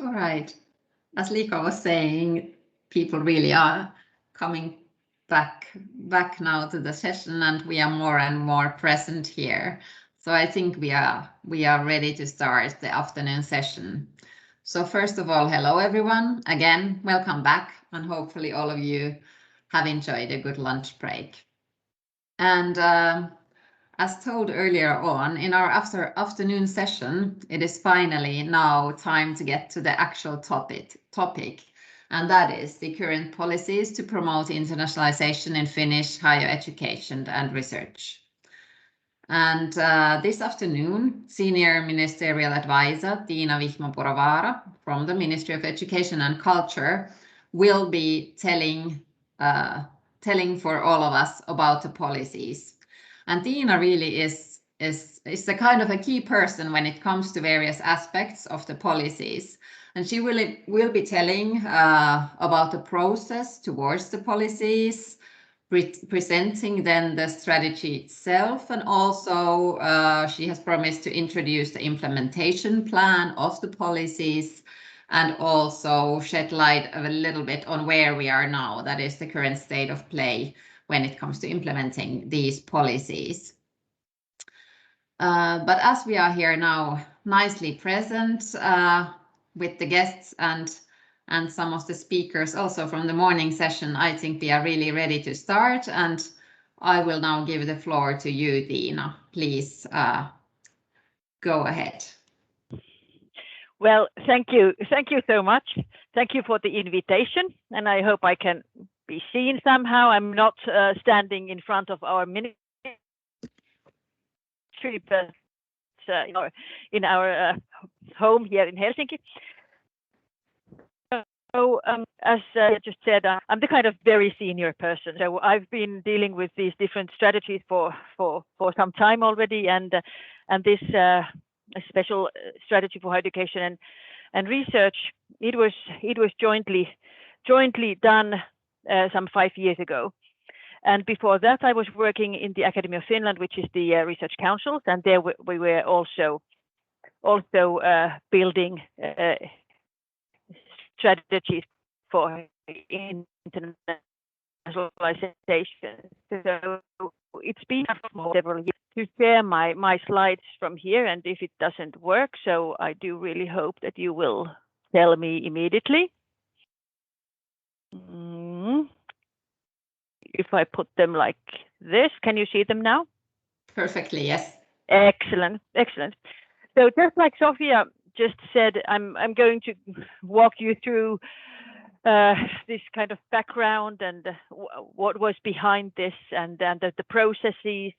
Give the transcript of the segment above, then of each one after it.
All right. As Lika was saying, people really are coming back now to the session, and we are more and more present here. So I think we are ready to start the afternoon session. So first of all, hello everyone. Again, welcome back, and hopefully all of you have enjoyed a good lunch break. And as told earlier on, in our afternoon session, it is finally now time to get to the actual topic, and that is the current policies to promote internationalization in Finnish higher education and research. And this afternoon, Senior Ministerial Advisor Tiina Vihma-Purovaara from the Ministry of Education and Culture will be telling for all of us about the policies. And Tiina really is the kind of a key person when it comes to various aspects of the policies. And she will be telling about the process towards the policies, presenting then the strategy itself, and also she has promised to introduce the implementation plan of the policies and also shed light a little bit on where we are now, that is the current state of play when it comes to implementing these policies. But as we are here now nicely present with the guests and some of the speakers also from the morning session, I think we are really ready to start, and I will now give the floor to you, Tiina. Please go ahead. Well, thank you so much. Thank you for the invitation, and I hope I can be seen somehow. I'm not standing in front of our ministry, but in our home here in Helsinki. So as I just said, I'm the kind of very senior person. So I've been dealing with these different strategies for some time already, and this special strategy for higher education and research, it was jointly done some 5 years ago. And before that, I was working in the Academy of Finland, which is the research councils, and there we were also building strategies for internationalization. So it's been several years to share my slides from here, and if it doesn't work, so I do really hope that you will tell me immediately. If I put them like this, can you see them now? Perfectly, yes. Excellent. So just like Sofia just said, I'm going to walk you through this kind of background and what was behind this, and the processes,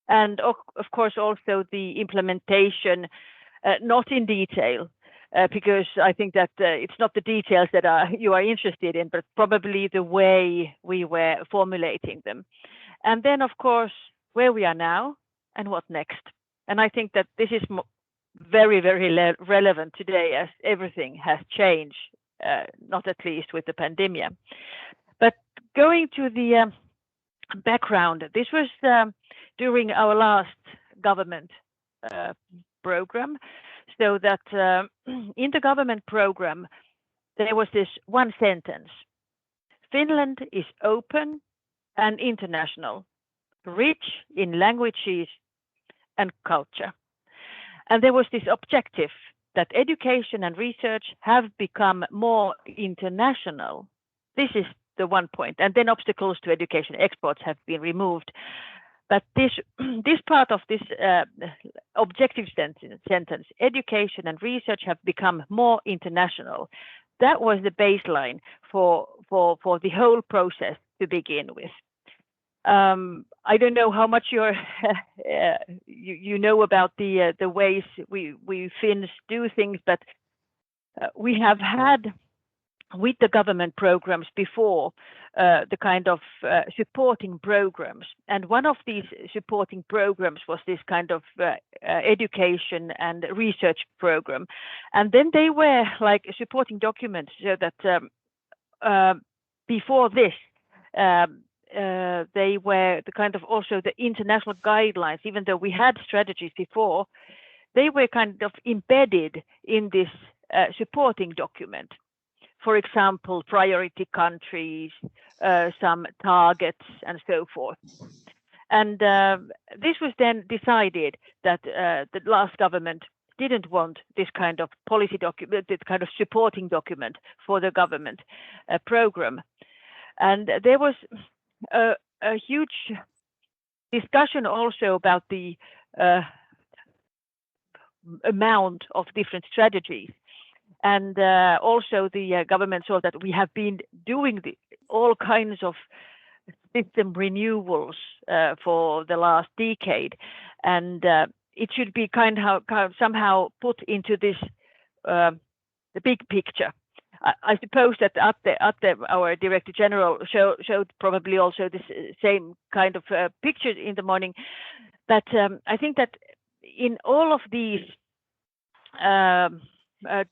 and of course also the implementation, not in detail, because I think that it's not the details that you are interested in, but probably the way we were formulating them. And then, of course, where we are now and what next. And I think that this is very, very relevant today, as everything has changed, not at least with the pandemic. But going to the background, this was during our last government program. So that in the government program, there was this one sentence: Finland is open and international, rich in languages and culture. And there was this objective that education and research have become more international. This is the one point. And then obstacles to education exports have been removed. But this part of this objective sentence, education and research have become more international, that was the baseline for the whole process to begin with. I don't know how much you know about the ways we Finns do things, but we have had with the government programs before the kind of supporting programs, and one of these supporting programs was this kind of education and research program, and then they were like supporting documents, so that before this they were the kind of also the international guidelines. Even though we had strategies before, they were kind of embedded in this supporting document. For example, priority countries, some targets, and so forth. And this was then decided that the last government didn't want this kind of policy document, this kind of supporting document for the government program. And there was a huge discussion also about the amount of different strategies. And also the government saw that we have been doing all kinds of system renewals for the last decade, and it should be kind of somehow put into this the big picture. I suppose that our Director General showed probably also this same kind of picture in the morning. But I think that in all of these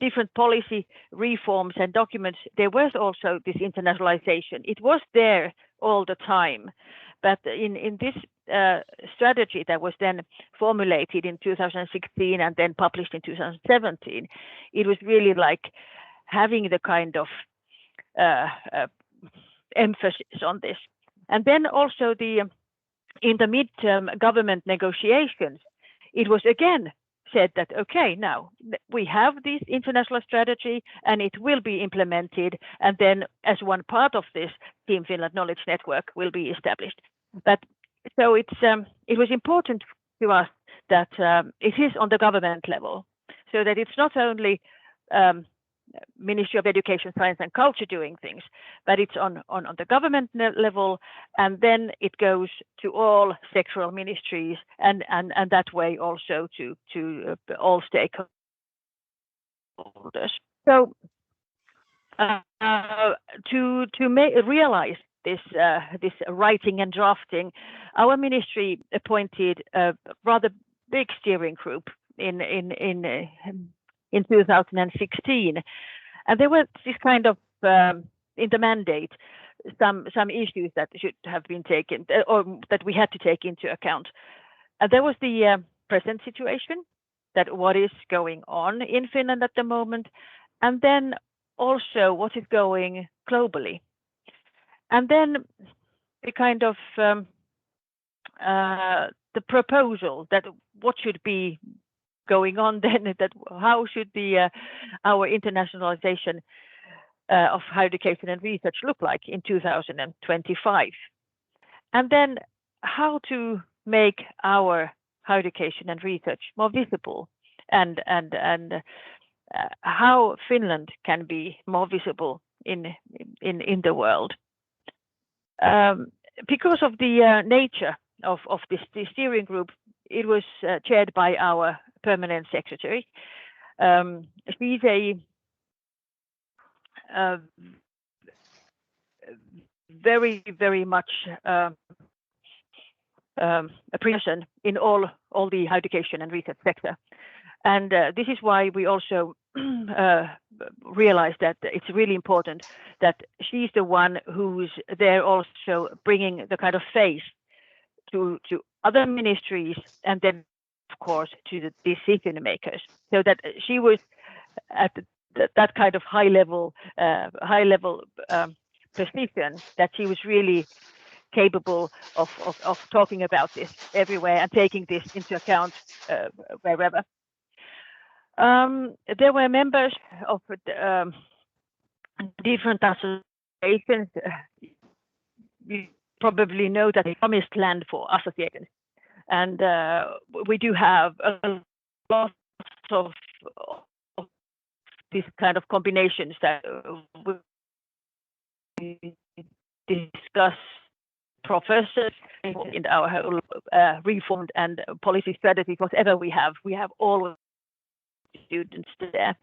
different policy reforms and documents, there was also this internationalization. It was there all the time, but in this strategy that was then formulated in 2016 and then published in 2017, it was really like having the kind of emphasis on this. And then also in the midterm government negotiations, it was again said that, okay, now we have this international strategy and it will be implemented, and then as one part of this, Team Finland Knowledge Network will be established. But so it was important to us that it is on the government level, so that it's not only Ministry of Education, Science and Culture doing things, but it's on the government level, and then it goes to all sectoral ministries, and that way also to all stakeholders. So to realize this writing and drafting, our ministry appointed a rather big steering group in 2016, and there was this kind of in the mandate some issues that should have been taken, or that we had to take into account. And there was the present situation, that what is going on in Finland at the moment, and then also what is going globally, and then the kind of the proposal that what should be going on then, that how should our internationalization of higher education and research look like in 2025, and then how to make our higher education and research more visible, and how Finland can be more visible in the world. Because of the nature of this steering group, it was chaired by our permanent secretary. She's a very, very much a person in all the higher education and research sector. And this is why we also realized that it's really important that she's the one who's there also bringing the kind of face to other ministries, and then of course to the decision makers, so that she was at that kind of high level position, that she was really capable of talking about this everywhere and taking this into account wherever. There were members of different associations. You probably know that the promised land for associations, and we do have a lot of these kind of combinations that we discuss professors in our whole reformed and policy strategy. Whatever we have all students there.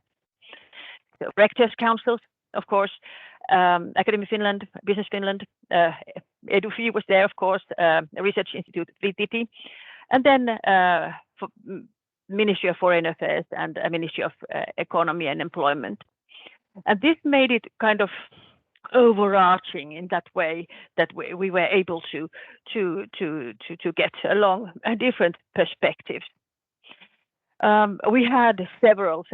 So rectors' councils, of course, Academy Finland, Business Finland, EduFi was there, of course, Research Institute, VTT, and then for Ministry of Foreign Affairs and Ministry of Economy and Employment. And this made it kind of overarching in that way, that we were able to get along different perspectives. We had several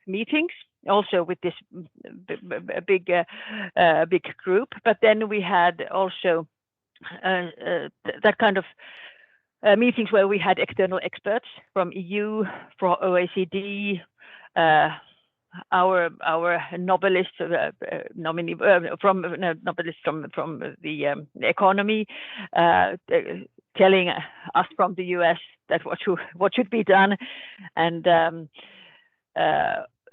meetings also with this big group, but then we had also that kind of meetings where we had external experts from EU, from OECD, our Nobelist nominee from the economy, telling us from the US that what should be done, and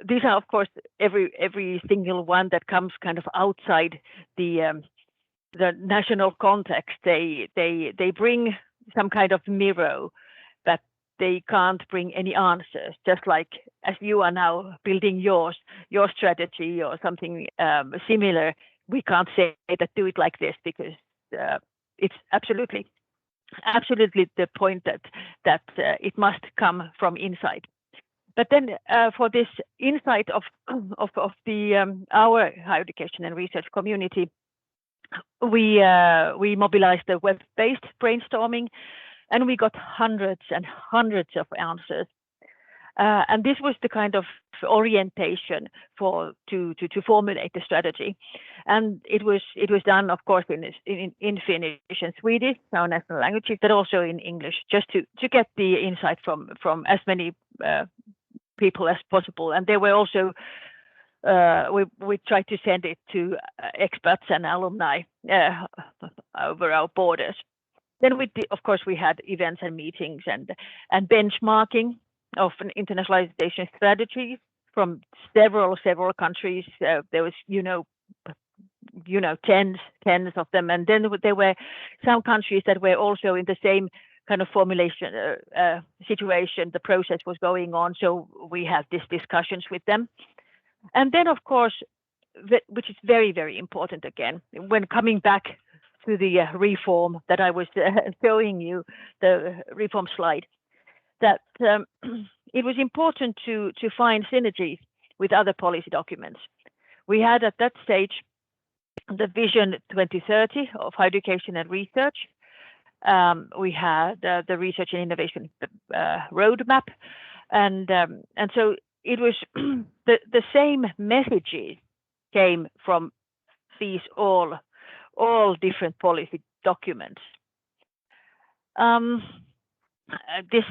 these are of course every single one that comes kind of outside the national context. They bring some kind of mirror, but they can't bring any answers. Just like as you are now building your strategy or something similar, we can't say that do it like this, because it's absolutely the point that it must come from inside. But then for this insight of the our higher education and research community, we mobilized a web-based brainstorming, and we got hundreds and hundreds of answers. And this was the kind of orientation to formulate the strategy. And it was done, of course, in Finnish and Swedish, our national languages, but also in English, just to get the insight from as many people as possible. And there were also we tried to send it to experts and alumni over our borders. Then of course, we had events and meetings and benchmarking of an internationalization strategies from several countries. There was, tens of them, and then there were some countries that were also in the same kind of formulation situation. The process was going on, so we had these discussions with them. And then, of course, which is very, very important again, when coming back to the reform that I was showing you, the reform slide, that it was important to find synergies with other policy documents. We had at that stage the Vision 2030 of higher education and research. We had the research and innovation roadmap, and so it was the same messages came from these all different policy documents. This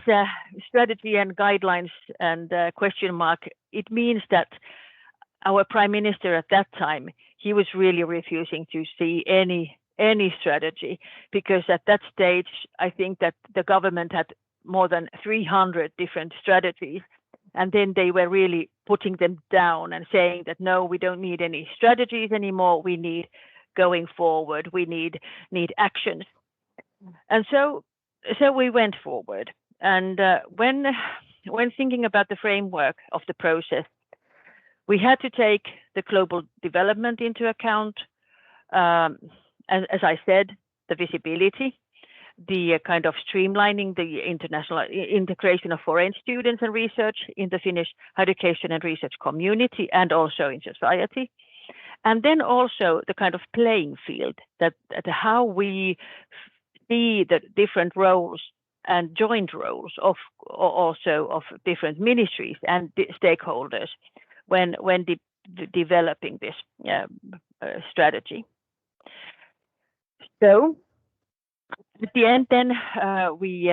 strategy and guidelines and question mark, it means that our prime minister at that time, he was really refusing to see any strategy, because at that stage, I think that the government had more than 300 different strategies. And then they were really putting them down and saying that, no, we don't need any strategies anymore. We need going forward. We need actions. And so we went forward. And when thinking about the framework of the process, we had to take the global development into account. As I said, the visibility, the kind of streamlining the international integration of foreign students and research in the Finnish education and research community and also in society. And then also the kind of playing field, that how we see the different roles and joint roles of different ministries and stakeholders when developing this strategy. So at the end, then we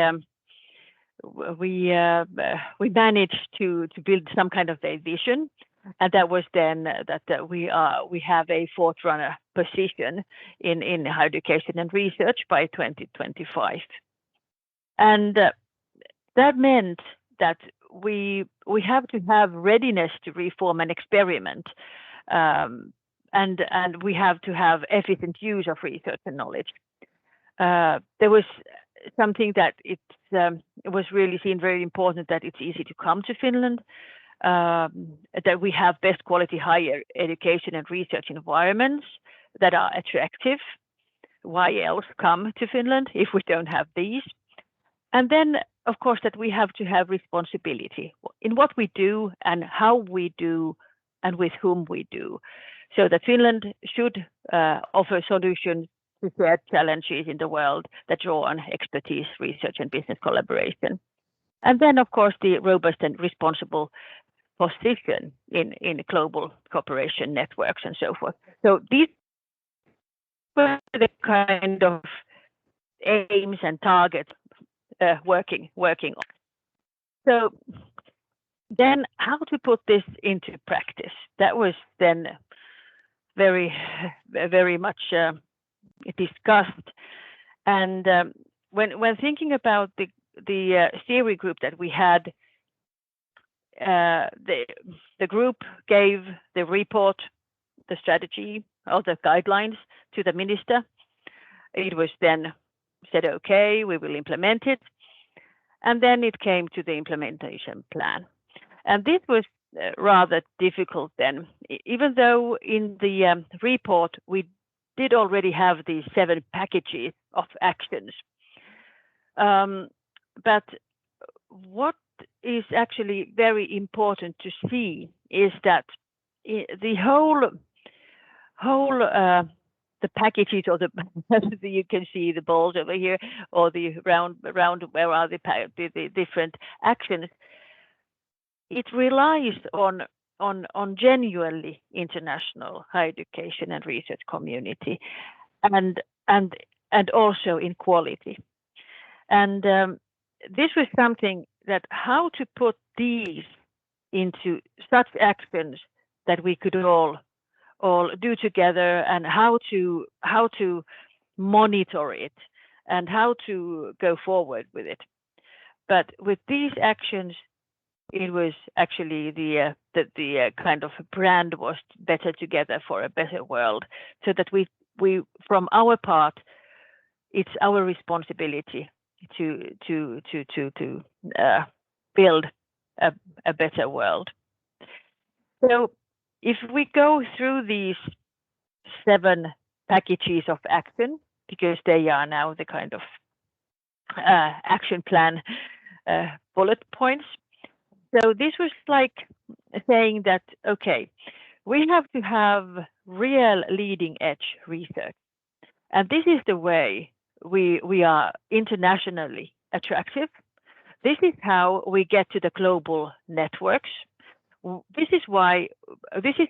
managed to build some kind of a vision, and that was then that we have a forerunner position in higher education and research by 2025, and that meant that we have to have readiness to reform and experiment, and we have to have efficient use of research and knowledge. There was something that it was really seen very important, that it's easy to come to Finland, that we have best quality higher education and research environments that are attractive. Why else come to Finland if we don't have these? And then, of course, that we have to have responsibility in what we do and how we do and with whom we do, so that Finland should offer solutions to shared challenges in the world that draw on expertise, research, and business collaboration. And then, of course, the robust and responsible position in global cooperation networks and so forth. So these were the kind of aims and targets working on. So then how to put this into practice? That was then very much discussed. And when thinking about the steering group that we had, the group gave the report, the strategy, all the guidelines to the minister. It was then said, okay, we will implement it. And then it came to the implementation plan. And this was rather difficult then, even though in the report we did already have these 7 packages of actions. But what is actually very important to see is that the whole the packages, or the you can see the balls over here, or the round where are the different actions. It relies on genuinely international higher education and research community, and also in quality. And this was something that how to put these into such actions that we could all do together, and how to monitor it and how to go forward with it. But with these actions, it was actually the kind of brand was better together for a better world, so that we from our part, it's our responsibility to build a better world. So if we go through these 7 packages of action, because they are now the kind of action plan bullet points. So this was like saying that, okay, we have to have real leading edge research. And this is the way we are internationally attractive. This is how we get to the global networks. This is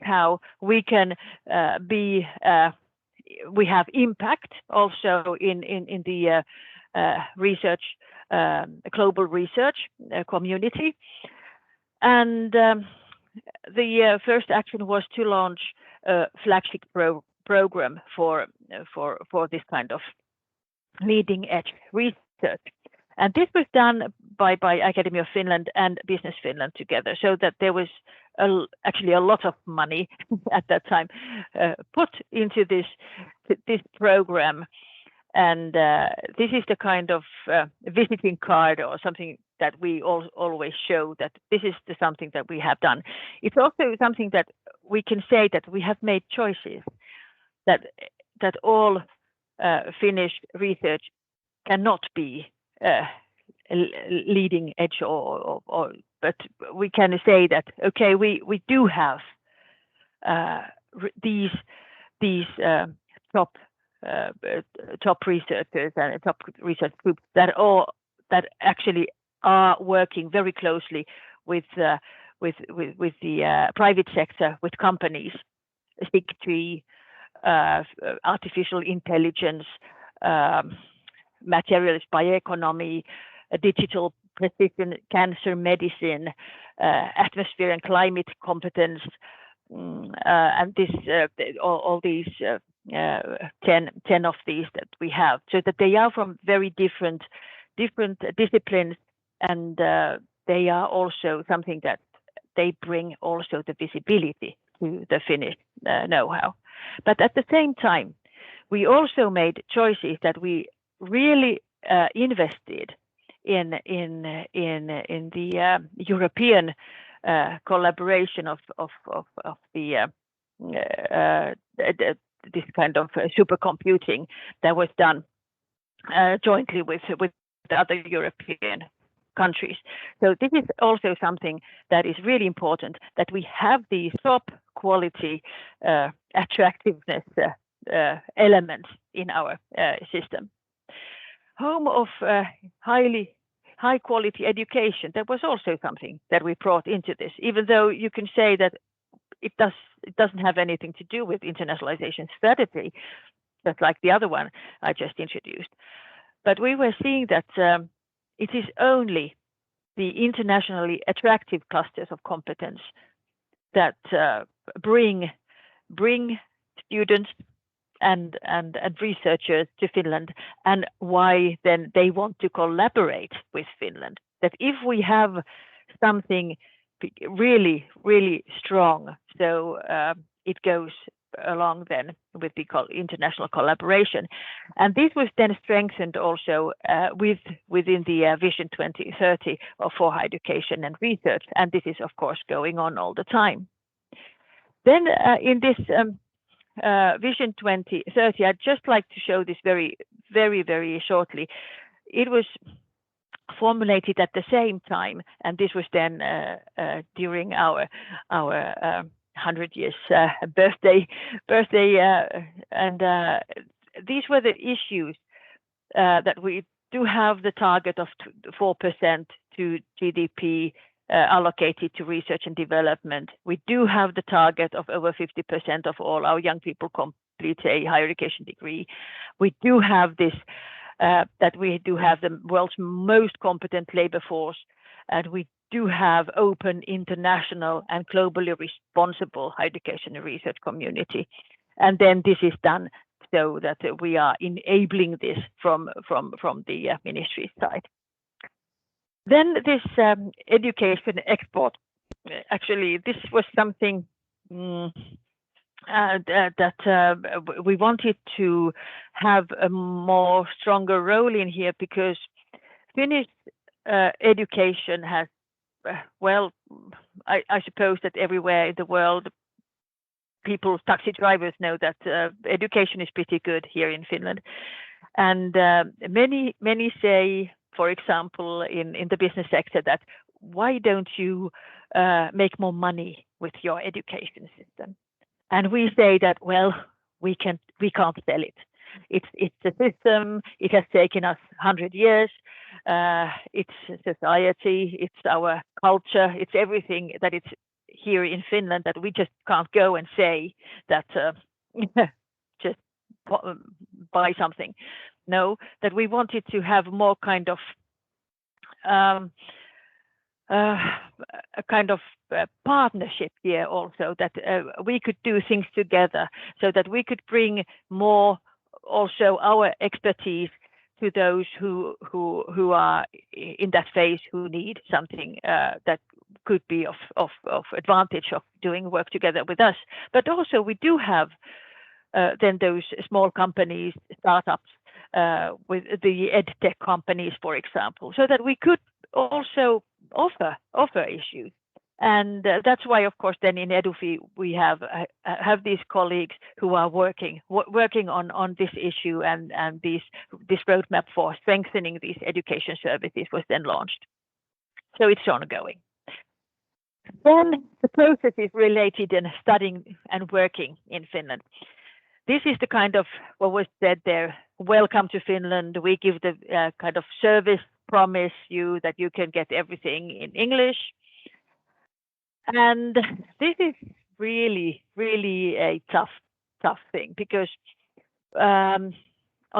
how we can we have impact also in the research, global research community. And the first action was to launch a flagship program for this kind of leading edge research. And this was done by Academy of Finland and Business Finland together, so that there was actually a lot of money at that time put into this program. And this is the kind of visiting card or something that we always show, that this is something that we have done. It's also something that we can say that we have made choices, that all Finnish research cannot be leading edge, but we can say that, okay, we do have these top researchers and top research groups that actually are working very closely with the private sector, with companies, SIG3, artificial intelligence, materialist bioeconomy, digital precision, cancer medicine, atmosphere and climate competence, and this all these 10 of these that we have, so that they are from very different disciplines, and they are also something that they bring also the visibility to the Finnish know-how. But at the same time, we also made choices that we really invested in the European collaboration of the this kind of supercomputing that was done jointly with the other European countries. So this is also something that is really important, that we have these top quality attractiveness elements in our system. Home of highly high quality education. That was also something that we brought into this, even though you can say that it doesn't have anything to do with internationalization strategy, just like the other one I just introduced. But we were seeing that it is only the internationally attractive clusters of competence that bring students and researchers to Finland, and why then they want to collaborate with Finland. That if we have something really, really strong, so it goes along then with the international collaboration. And this was then strengthened also within the Vision 2030 for higher education and research. And this is, of course, going on all the time. Then in this Vision 2030, I'd just like to show this very, very, very shortly. It was formulated at the same time, and this was then during our 100 years birthday, and these were the issues that we do have the target of 4% to GDP allocated to research and development. We do have the target of over 50% of all our young people complete a higher education degree. We do have this, that we do have the world's most competent labor force, and we do have open, international, and globally responsible higher education and research community. And then this is done so that we are enabling this from the ministry side. Then this education export, actually, this was something that we wanted to have a more stronger role in here, because Finnish education has, well, I suppose that everywhere in the world, people, taxi drivers know that education is pretty good here in Finland. And many say, for example, in the business sector, that why don't you make more money with your education system? And we say that, well, we can't sell it. It's a system. It has taken us 100 years. It's society. It's our culture. It's everything that it's here in Finland, that we just can't go and say that just buy something. No, that we wanted to have more kind of a kind of partnership here also, that we could do things together, so that we could bring more also our expertise to those who are in that phase, who need something that could be of advantage of doing work together with us. But also we do have then those small companies, startups, with the EdTech companies, for example, so that we could also offer issues. And that's why, of course, then in EduFi we have these colleagues who are working on this issue, and this roadmap for strengthening these education services was then launched. So it's ongoing. Then the processes related in studying and working in Finland. This is the kind of what was said there. Welcome to Finland. We give the kind of service, promise you that you can get everything in English. And this is really, really a tough thing, because on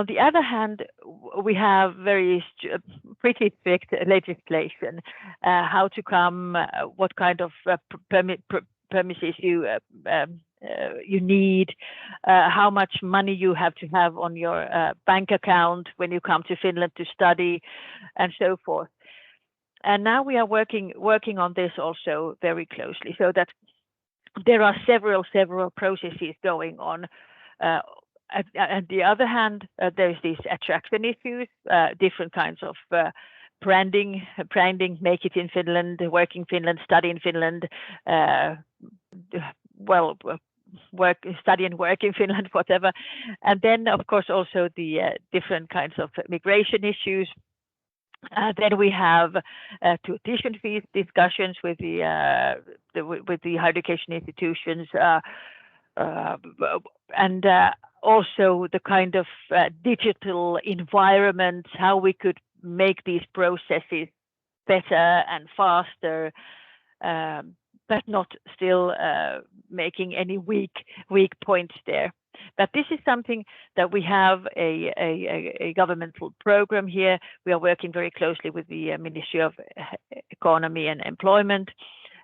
the other hand, we have pretty strict legislation, how to come, what kind of premises you need, how much money you have to have on your bank account when you come to Finland to study, and so forth. And now we are working on this also very closely, so that there are several processes going on. On the other hand, there's these attraction issues, different kinds of branding, make it in Finland, work in Finland, study in Finland, study and work in Finland, whatever. And then, of course, also the different kinds of migration issues. Then we have tuition fees discussions with the higher education institutions, and also the kind of digital environment, how we could make these processes better and faster, but not still making any weak points there. But this is something that we have a governmental program here. We are working very closely with the Ministry of Economy and Employment,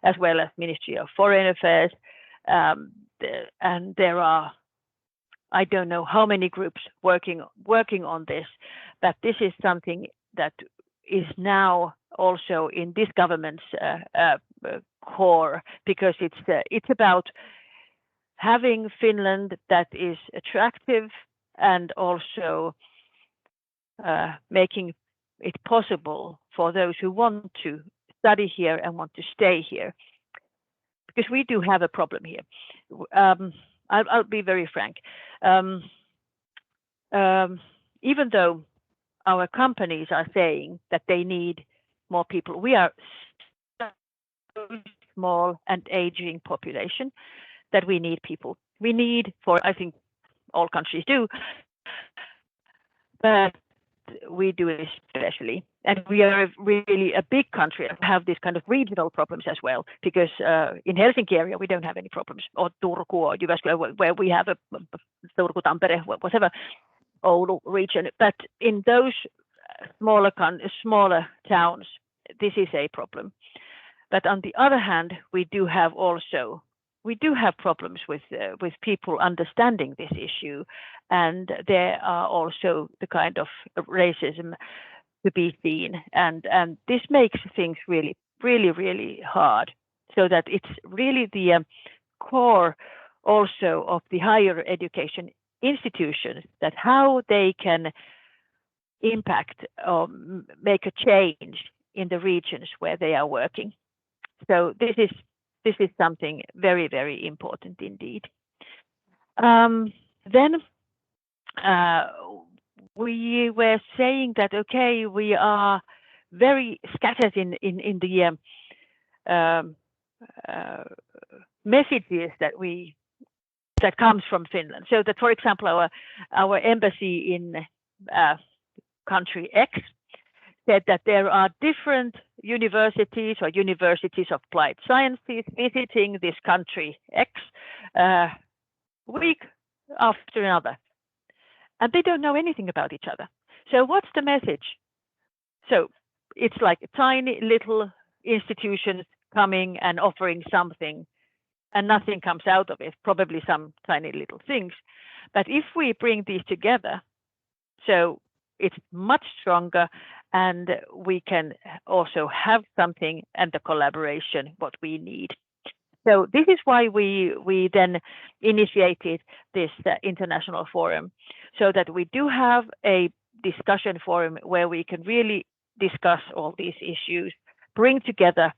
as well as Ministry of Foreign Affairs. And there are, I don't know how many groups working on this, but this is something that is now also in this government's core, because it's about having Finland that is attractive and also making it possible for those who want to study here and want to stay here. Because we do have a problem here. I'll be very frank. Even though our companies are saying that they need more people, we are so small and aging population that we need people. We need, for I think all countries do, but we do especially. And we are really a big country and have this kind of regional problems as well, because in Helsinki area we don't have any problems, or Turku or Jyväskylä, where we have a Turku, Tampere, whatever, Oulu region. But in those smaller towns, this is a problem. But on the other hand, we do have problems with people understanding this issue, and there are also the kind of racism to be seen, and this makes things really hard. So that it's really the core also of the higher education institutions, that how they can impact or make a change in the regions where they are working. So this is something very important indeed. Then we were saying that, okay, we are very scattered in the messages that comes from Finland. So that, for example, our embassy in country X said that there are different universities or universities of applied sciences visiting this country X week after another, and they don't know anything about each other. So what's the message? So it's like tiny little institutions coming and offering something, and nothing comes out of it, probably some tiny little things. But if we bring these together, so it's much stronger, and we can also have something and the collaboration what we need. So this is why we then initiated this international forum, so that we do have a discussion forum where we can really discuss all these issues, bring together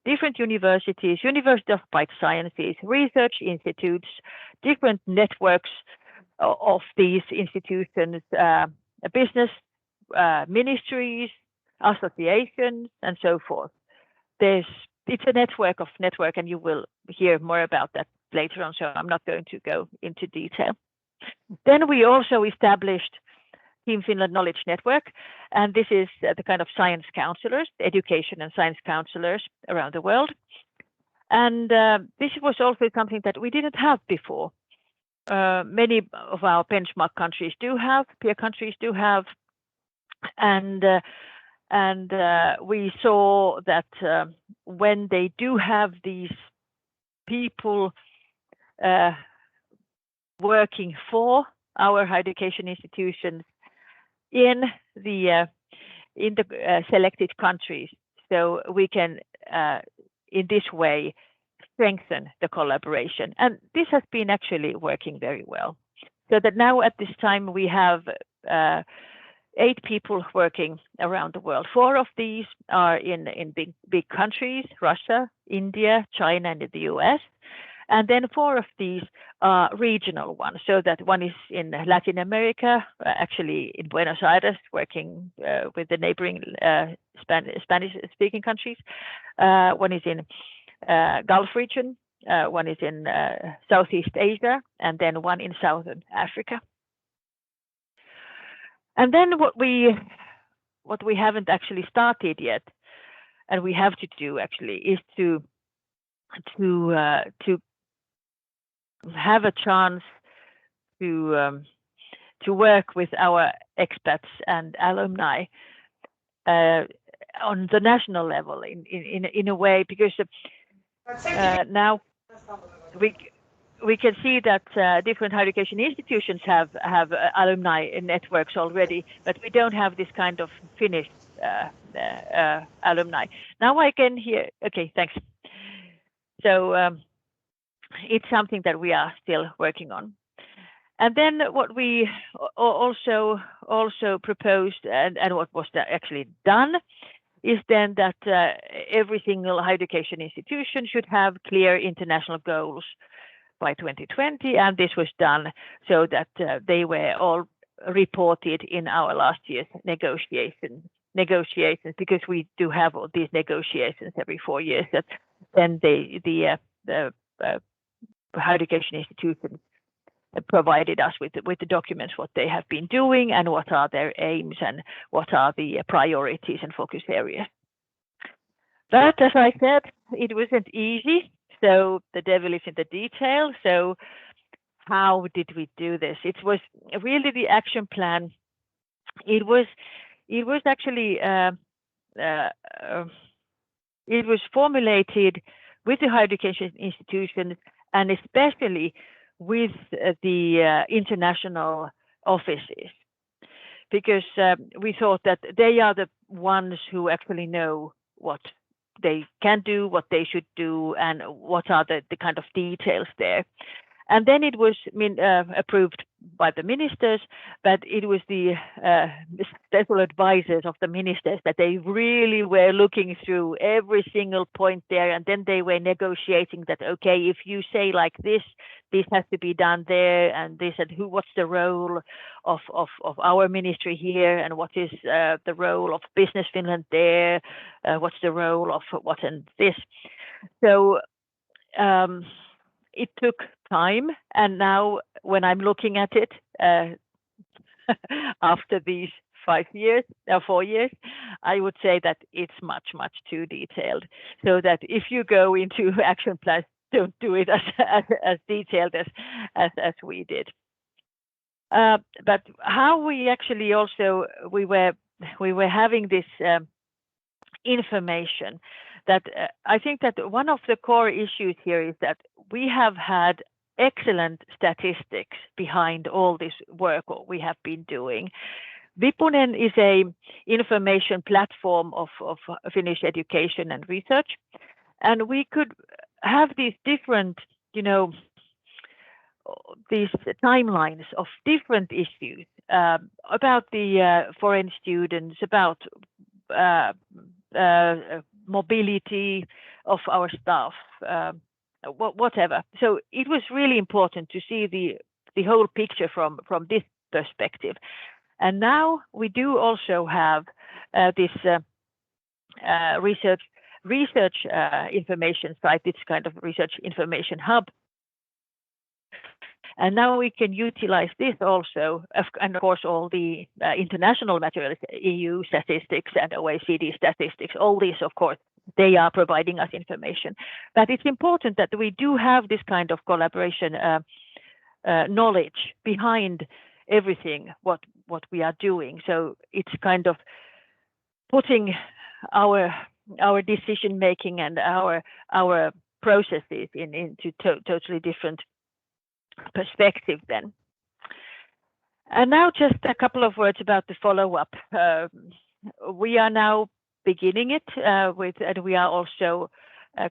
different universities, University of Applied Sciences, research institutes, different networks of these institutions, business ministries, associations, and so forth. It's a network, and you will hear more about that later on, so I'm not going to go into detail. Then we also established Team Finland Knowledge Network, and this is the kind of science counselors, education and science counselors around the world. And this was also something that we didn't have before. Many of our benchmark countries do have, peer countries do have, and we saw that when they do have these people working for our higher education institutions in the selected countries, so we can in this way strengthen the collaboration, and this has been actually working very well. So that now at this time we have 8 people working around the world. 4 of these are in big countries: Russia, India, China, and the US. And then 4 of these are regional ones. So that one is in Latin America, actually in Buenos Aires, working with the neighboring Spanish-speaking countries. One is in Gulf region, one is in Southeast Asia, and then one in Southern Africa. And then what we what we haven't actually started yet, and we have to do actually, is to have a chance to work with our expats and alumni on the national level in a way, because now we can see that different higher education institutions have alumni networks already, but we don't have this kind of Finnish alumni. Now I can hear. Okay, thanks. So it's something that we are still working on. And then what we also proposed and what was actually done is then that every single higher education institution should have clear international goals by 2020, and this was done so that they were all reported in our last year's negotiations, because we do have all these negotiations every 4 years, that then the higher education institutions provided us with the documents, what they have been doing and what are their aims and what are the priorities and focus areas. But as I said, it wasn't easy. So the devil is in the detail. So how did we do this? It was really the action plan. It was actually it was formulated with the higher education institutions and especially with the international offices, because we thought that they are the ones who actually know what they can do, what they should do, and what are the kind of details there. And then it was approved by the ministers, but it was the special advisors of the ministers that they really were looking through every single point there, and then they were negotiating that, okay, if you say like this has to be done there, and they said, what's the role of our ministry here, and what is the role of Business Finland there, what's the role of what and this. So it took time, and now when I'm looking at it after these 4 years, I would say that it's much too detailed. So that if you go into action plans, don't do it as detailed as we did. But how we actually also we were having this information. That I think that one of the core issues here is that we have had excellent statistics behind all this work what we have been doing. Vipunen is a information platform of Finnish education and research, and we could have these different, these timelines of different issues about the foreign students, about mobility of our staff, whatever. So it was really important to see the whole picture from this perspective. And now we do also have this research information site, this kind of research information hub. And now we can utilize this also, and of course all the international materials, EU statistics and OECD statistics, all these, of course, they are providing us information. But it's important that we do have this kind of collaboration knowledge behind everything what we are doing. So it's kind of putting our decision making and our processes into totally different perspective then. And now just a couple of words about the follow-up. We are now beginning it and we are also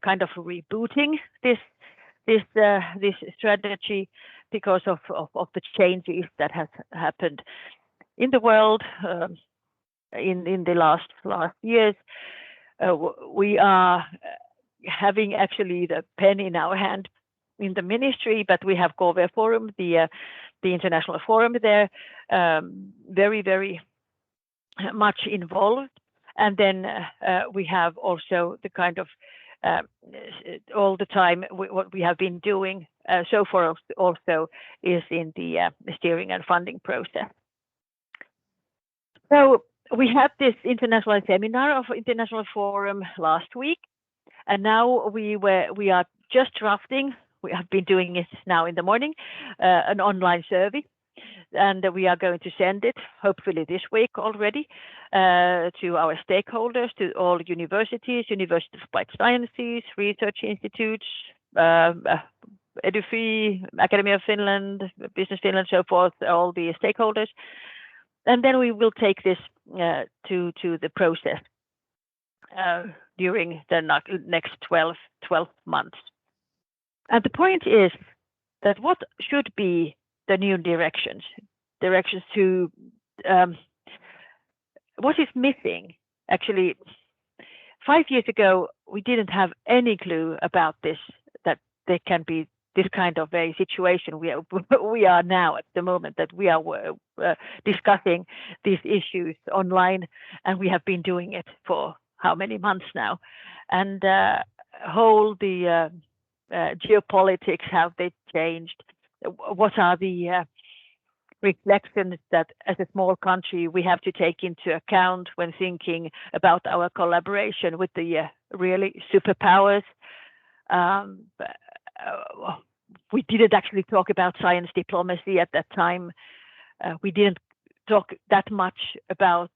kind of rebooting this strategy because of the changes that has happened in the world in the last years. We are having actually the pen in our hand in the ministry, but we have KV Forum, the international forum there, very, very much involved. And then we have also the kind of all the time what we have been doing so far also is in the steering and funding process. So we had this international seminar of International Forum last week, and now we are just drafting. We have been doing it now in the morning, an online survey, and we are going to send it hopefully this week already to our stakeholders, to all universities, University of Applied Sciences, research institutes, EduFi, Academy of Finland, Business Finland, so forth, all the stakeholders. And then we will take this to the process during the next 12 months. And the point is that what should be the new directions to what is missing. Actually, 5 years ago, we didn't have any clue about this, that there can be this kind of a situation we are now at the moment, that we are discussing these issues online, and we have been doing it for how many months now, and the geopolitics, how they changed, what are the reflections that as a small country we have to take into account when thinking about our collaboration with the really superpowers. We didn't actually talk about science diplomacy at that time. We didn't talk that much about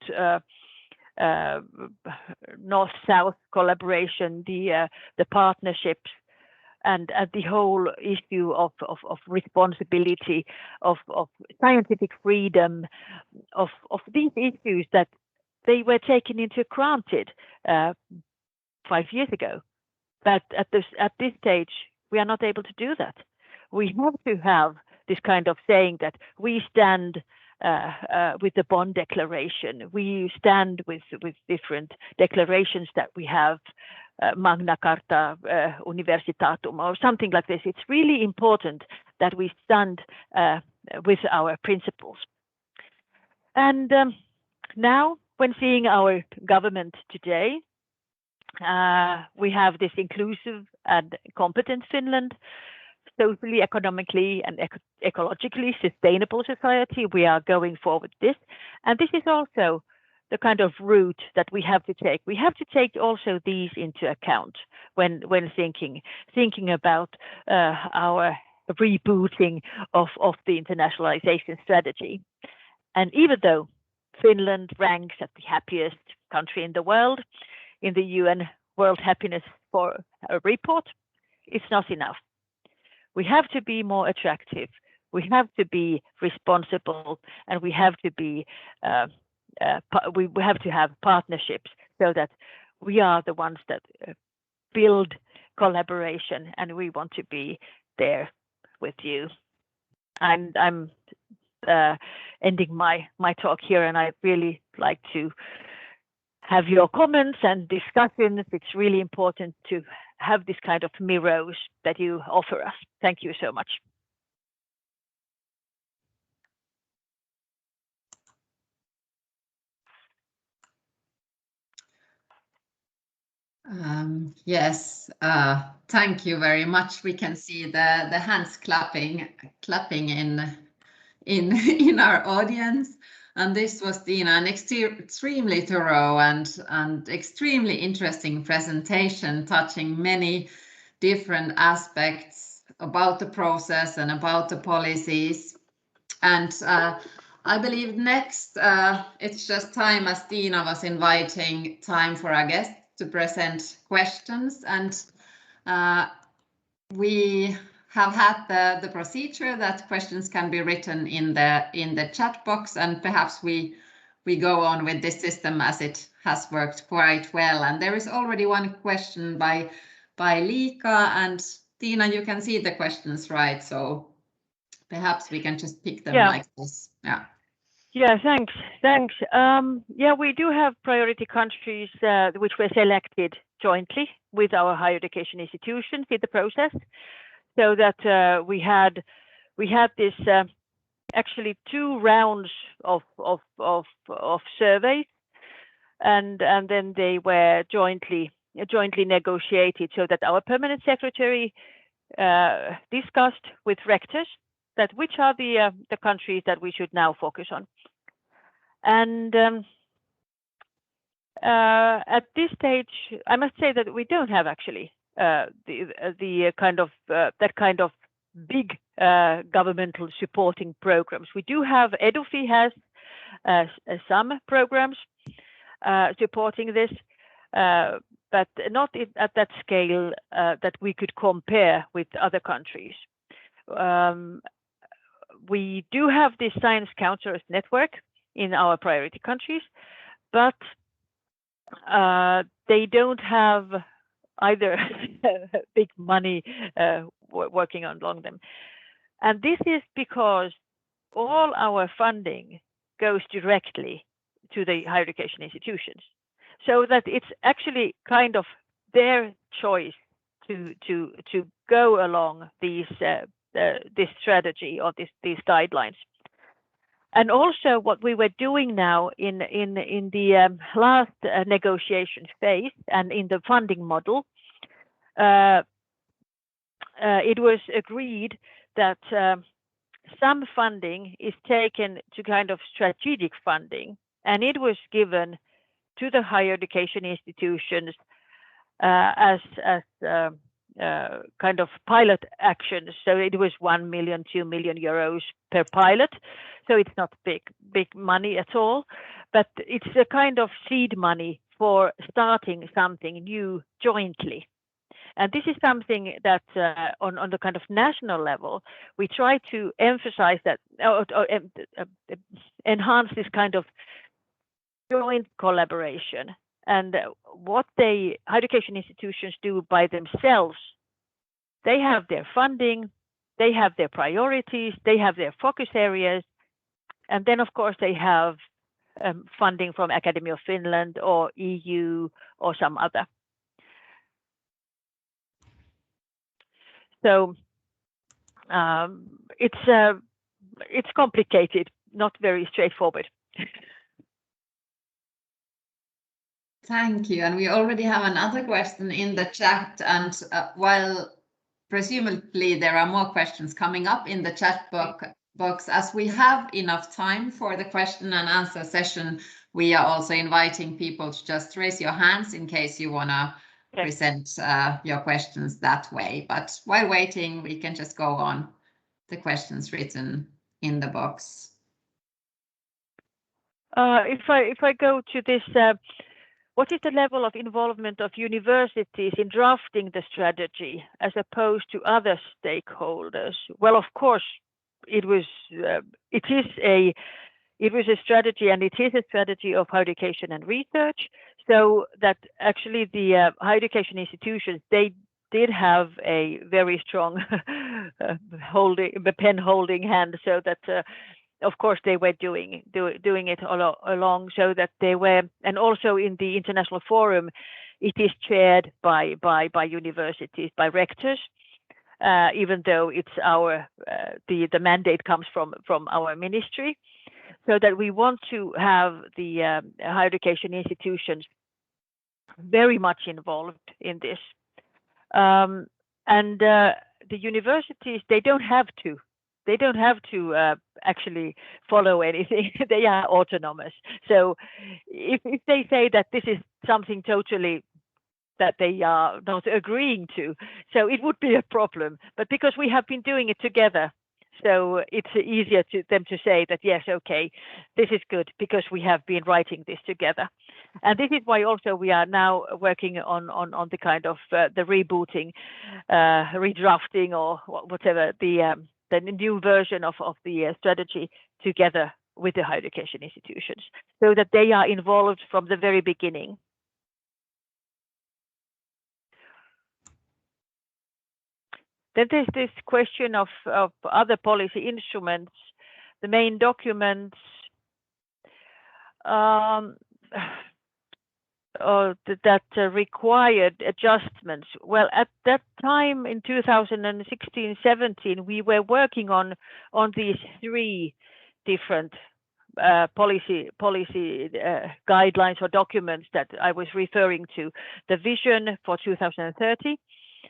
North-South collaboration, the partnerships, and the whole issue of responsibility, of scientific freedom, of these issues that they were taken into granted 5 years ago. But at this stage, we are not able to do that. We have to have this kind of saying that we stand with the Bonn Declaration. We stand with different declarations that we have, Magna Carta Universitatum, or something like this. It's really important that we stand with our principles. And now, when seeing our government today, we have this inclusive and competent Finland, socially, economically, and ecologically sustainable society. We are going forward this. And this is also the kind of route that we have to take. We have to take also these into account when thinking about our rebooting of the internationalization strategy. And even though Finland ranks as the happiest country in the world in the UN World Happiness Report, it's not enough. We have to be more attractive. We have to be responsible, and we have to be we have to have partnerships so that we are the ones that build collaboration, and we want to be there with you. And I'm ending my talk here, and I really like to have your comments and discussions. It's really important to have this kind of mirrors that you offer us. Thank you so much. Yes, thank you very much. We can see the hands clapping in our audience. And this was, Tiina, an extremely thorough and extremely interesting presentation, touching many different aspects about the process and about the policies. And I believe next, it's just time, as Tiina was inviting, time for our guests to present questions. And we have had the procedure that questions can be written in the chat box, and perhaps we go on with this system as it has worked quite well. And there is already one question by Liika, and Tiina, you can see the questions, right? So perhaps we can just pick them like this. Yeah. Yeah, thanks. Yeah, we do have priority countries which were selected jointly with our higher education institutions in the process, so that we had this actually 2 rounds of surveys, and then they were jointly negotiated, so that our permanent secretary discussed with rectors that which are the countries that we should now focus on. And At this stage, I must say that we don't have actually the kind of that kind of big governmental supporting programs. We do have EduFi has some programs supporting this, but not at that scale that we could compare with other countries. We do have this science counselors network in our priority countries, but they don't have either big money working along them. And this is because all our funding goes directly to the higher education institutions, so that it's actually kind of their choice to go along this strategy or these guidelines. And also what we were doing now in the last negotiation phase and in the funding model, it was agreed that some funding is taken to kind of strategic funding, and it was given to the higher education institutions as kind of pilot actions. So it was 1 million, 2 million euros per pilot. So it's not big money at all, but it's a kind of seed money for starting something new jointly. And this is something that on the kind of national level, we try to emphasize that, or enhance this kind of joint collaboration. And what higher education institutions do by themselves, they have their funding, they have their priorities, they have their focus areas, and then of course they have funding from Academy of Finland or EU or some other. So it's complicated, not very straightforward. Thank you. And we already have another question in the chat. And while presumably there are more questions coming up in the chat box, as we have enough time for the question and answer session, we are also inviting people to just raise your hands in case you want to present your questions that way. But while waiting, we can just go on the questions written in the box. If I go to this, what is the level of involvement of universities in drafting the strategy as opposed to other stakeholders? Well, of course, it was a strategy, and it is a strategy of higher education and research. So that actually the higher education institutions, they did have a very strong pen holding hand, so that of course they were doing it all along, so that they were, and also in the international forum, it is chaired by universities, by rectors, even though it's our the mandate comes from our ministry, so that we want to have the higher education institutions very much involved in this, and the universities, they don't have to actually follow anything. They are autonomous. So if they say that this is something totally that they are not agreeing to, so it would be a problem. But because we have been doing it together, so it's easier to them to say that, yes, okay, this is good because we have been writing this together. And this is why also we are now working on the kind of the rebooting, redrafting, or whatever, the new version of the strategy together with the higher education institutions, so that they are involved from the very beginning. Then there's this question of other policy instruments, the main documents that required adjustments. Well, at that time in 2016-17, we were working on these three different policy guidelines or documents that I was referring to: the vision for 2030.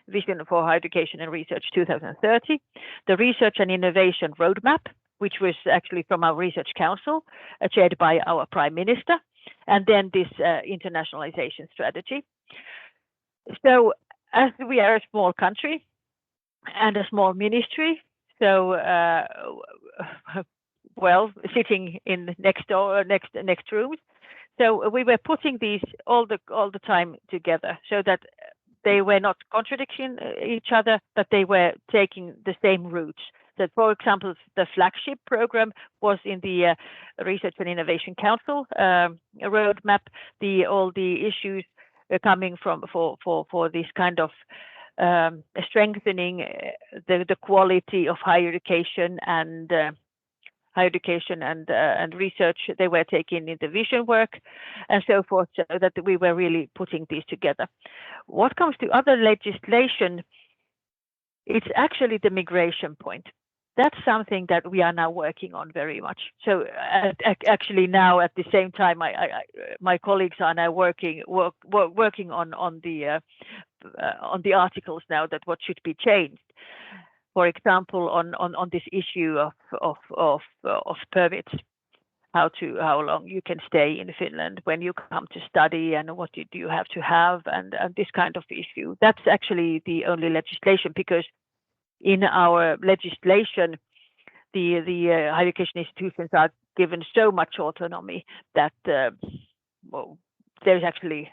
Vision for Higher Education and Research 2030, the Research and Innovation Roadmap, which was actually from our Research Council, chaired by our Prime Minister, and then this internationalization strategy. So as we are a small country and a small ministry, so well, sitting in next rooms, so we were putting these all the time together so that they were not contradicting each other, but they were taking the same routes. That, for example, the flagship program was in the Research and Innovation Council roadmap. All the issues coming from for this kind of strengthening the quality of higher education and research, they were taking in the vision work and so forth, so that we were really putting these together. What comes to other legislation, it's actually the migration point. That's something that we are now working on very much. So actually now at the same time, my colleagues are now working on the articles now that what should be changed. For example, on this issue of permits, how long you can stay in Finland when you come to study, and what do you have to have, and this kind of issue. That's actually the only legislation, because in our legislation, the higher education institutions are given so much autonomy that well, there's actually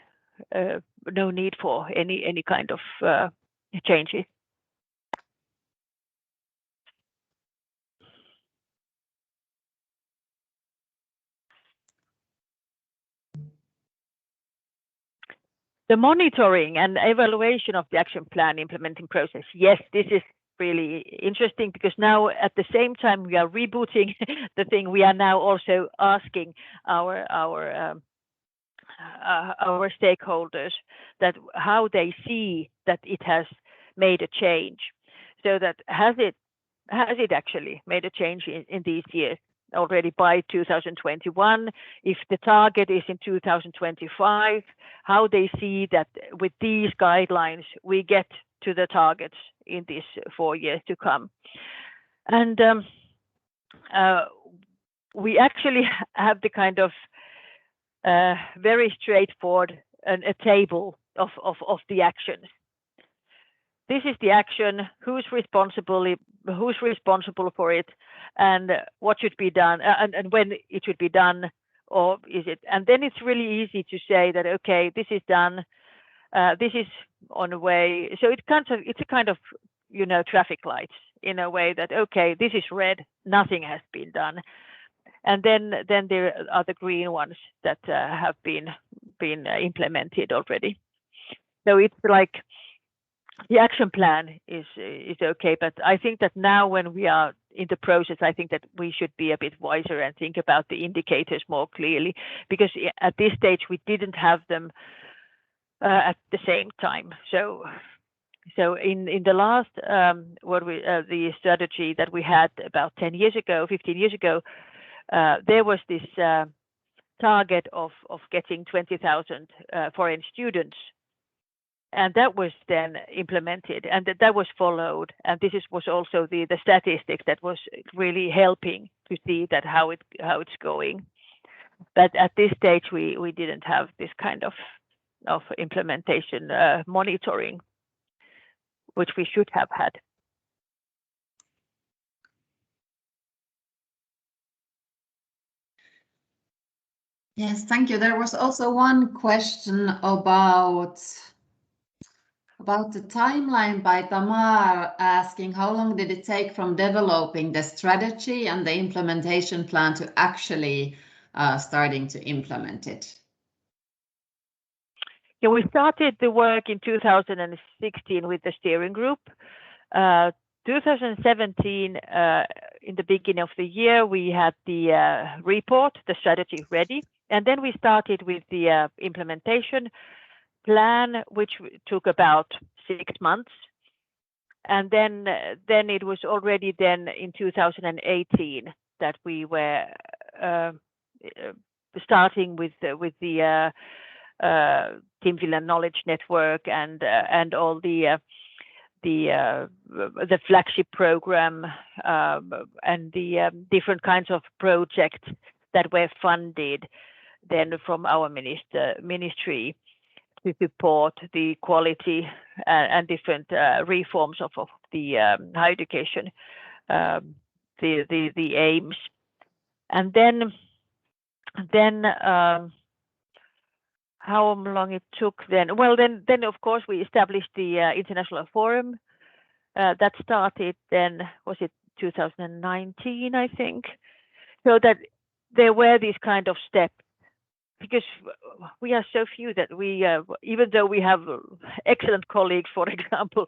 no need for any kind of changes. The monitoring and evaluation of the action plan implementing process. Yes, this is really interesting, because now at the same time we are rebooting the thing, we are now also asking our stakeholders that how they see that it has made a change. So that has it actually made a change in these years? Already by 2021, if the target is in 2025, how they see that with these guidelines we get to the targets in these 4 years to come. And we actually have the kind of very straightforward a table of the actions. This is the action, who's responsible for it, and what should be done, and when it should be done, or is it? And then it's really easy to say that, okay, this is done, this is on the way. So it's a kind of traffic lights in a way that, okay, this is red, nothing has been done, and then there are the green ones that have been implemented already. So it's like, the action plan is okay, but I think that now when we are in the process, I think that we should be a bit wiser and think about the indicators more clearly, because at this stage we didn't have them at the same time. So in the last the strategy that we had about 15 years ago, there was this target of getting 20,000 foreign students. And that was then implemented, and that was followed. And this was also the statistics that was really helping to see that how it's going. But at this stage, we didn't have this kind of implementation monitoring, which we should have had. Yes, thank you. There was also one question about the timeline by Tamar, asking how long did it take from developing the strategy and the implementation plan to actually starting to implement it? Yeah, we started the work in 2016 with the steering group. 2017, in the beginning of the year, we had the report, the strategy ready, and then we started with the implementation plan, which took about 6 months, and then it was already then in 2018 that we were starting with the Team Finland Knowledge Network and all the flagship program and the different kinds of projects that were funded then from our ministry to support the quality and different reforms of the higher education, the aims. And then how long it took then? Well, then of course we established the International Forum. That started then, was it 2019, I think? So that there were these kind of steps, because we are so few that we, even though we have excellent colleagues, for example,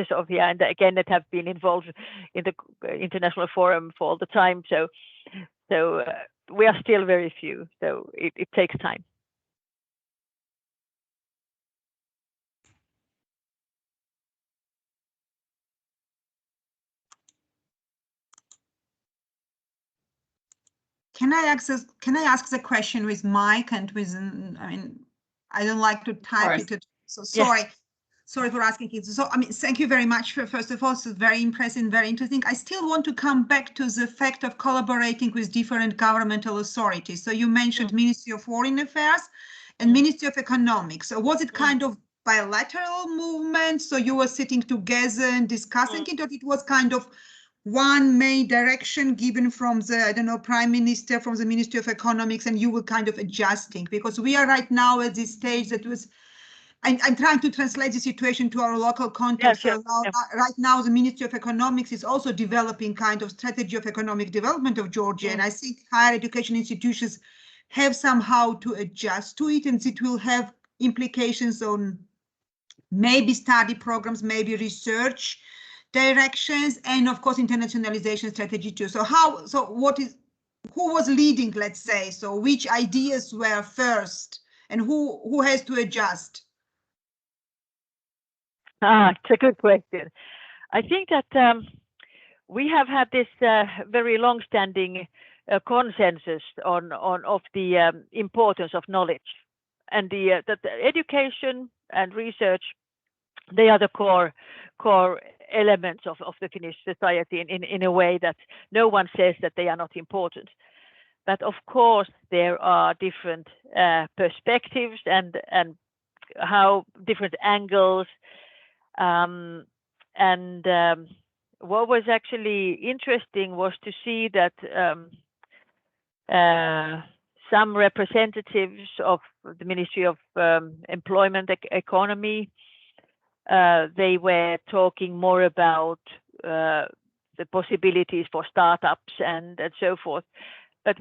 Sofia and again that have been involved in the International Forum for all the time, so we are still very few, so it takes time. Can I ask the question with mic and with, I mean, I don't like to type it, so sorry. Yeah. Sorry for asking it. So, I mean, thank you very much for, first of all, it's very impressive, very interesting. I still want to come back to the fact of collaborating with different governmental authorities. So you mentioned Ministry of Foreign Affairs and Ministry of Economics. So was it kind of bilateral movement? So you were sitting together and discussing it, or it was kind of one main direction given from the, I don't know, Prime Minister, from the Ministry of Economics, and you were kind of adjusting? Because we are right now at this stage that was, I'm trying to translate the situation to our local context. Yeah, sure. So right now, the Ministry of Economics is also developing kind of strategy of economic development of Georgia. And I think higher education institutions have somehow to adjust to it, and it will have implications on maybe study programs, maybe research directions, and of course, internationalization strategy too. So who was leading, let's say? So which ideas were first, and who has to adjust? It's a good question. I think that we have had this very long-standing consensus on of the importance of knowledge, and that the education and research, they are the core elements of the Finnish society in a way that no one says that they are not important. But of course, there are different perspectives and how different angles. What was actually interesting was to see that some representatives of the Ministry of Employment Economy, they were talking more about the possibilities for startups and so forth. But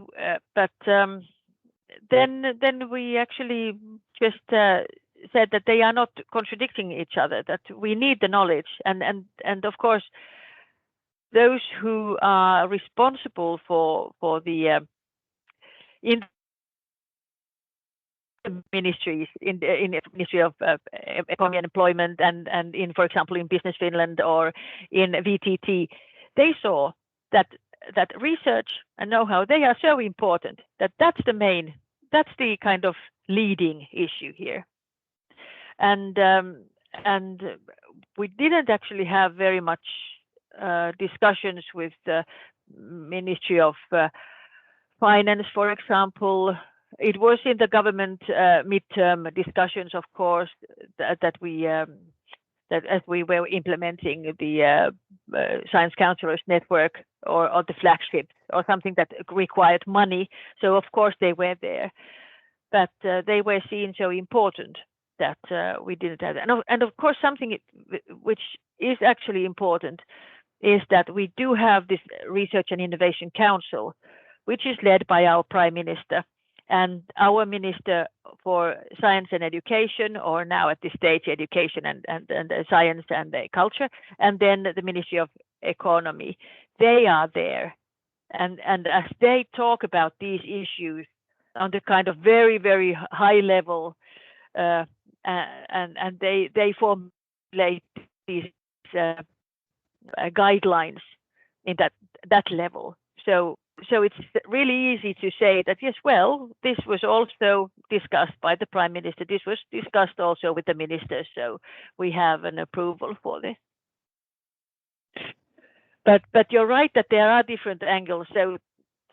then we actually just said that they are not contradicting each other, that we need the knowledge, and of course those who are responsible for the in ministries, in the Ministry of Economy and Employment, and in, for example, in Business Finland or in VTT, they saw that research and know-how, they are so important that's the kind of leading issue here. And we didn't actually have very much discussions with the Ministry of Finance, for example. It was in the government midterm discussions, of course, that as we were implementing the Science Counselors Network or the flagship or something that required money. So of course they were there, but they were seen so important that we didn't have that. And of course, something which is actually important is that we do have this Research and Innovation Council, which is led by our Prime Minister and our Minister for Science and Education, or now at this stage, Education and Science and Culture, and then the Ministry of Economy. They are there. And as they talk about these issues on the kind of very, very high level, and they formulate these guidelines in that level. So it's really easy to say that, yes, well, this was also discussed by the Prime Minister. This was discussed also with the ministers. So we have an approval for this. But you're right that there are different angles. So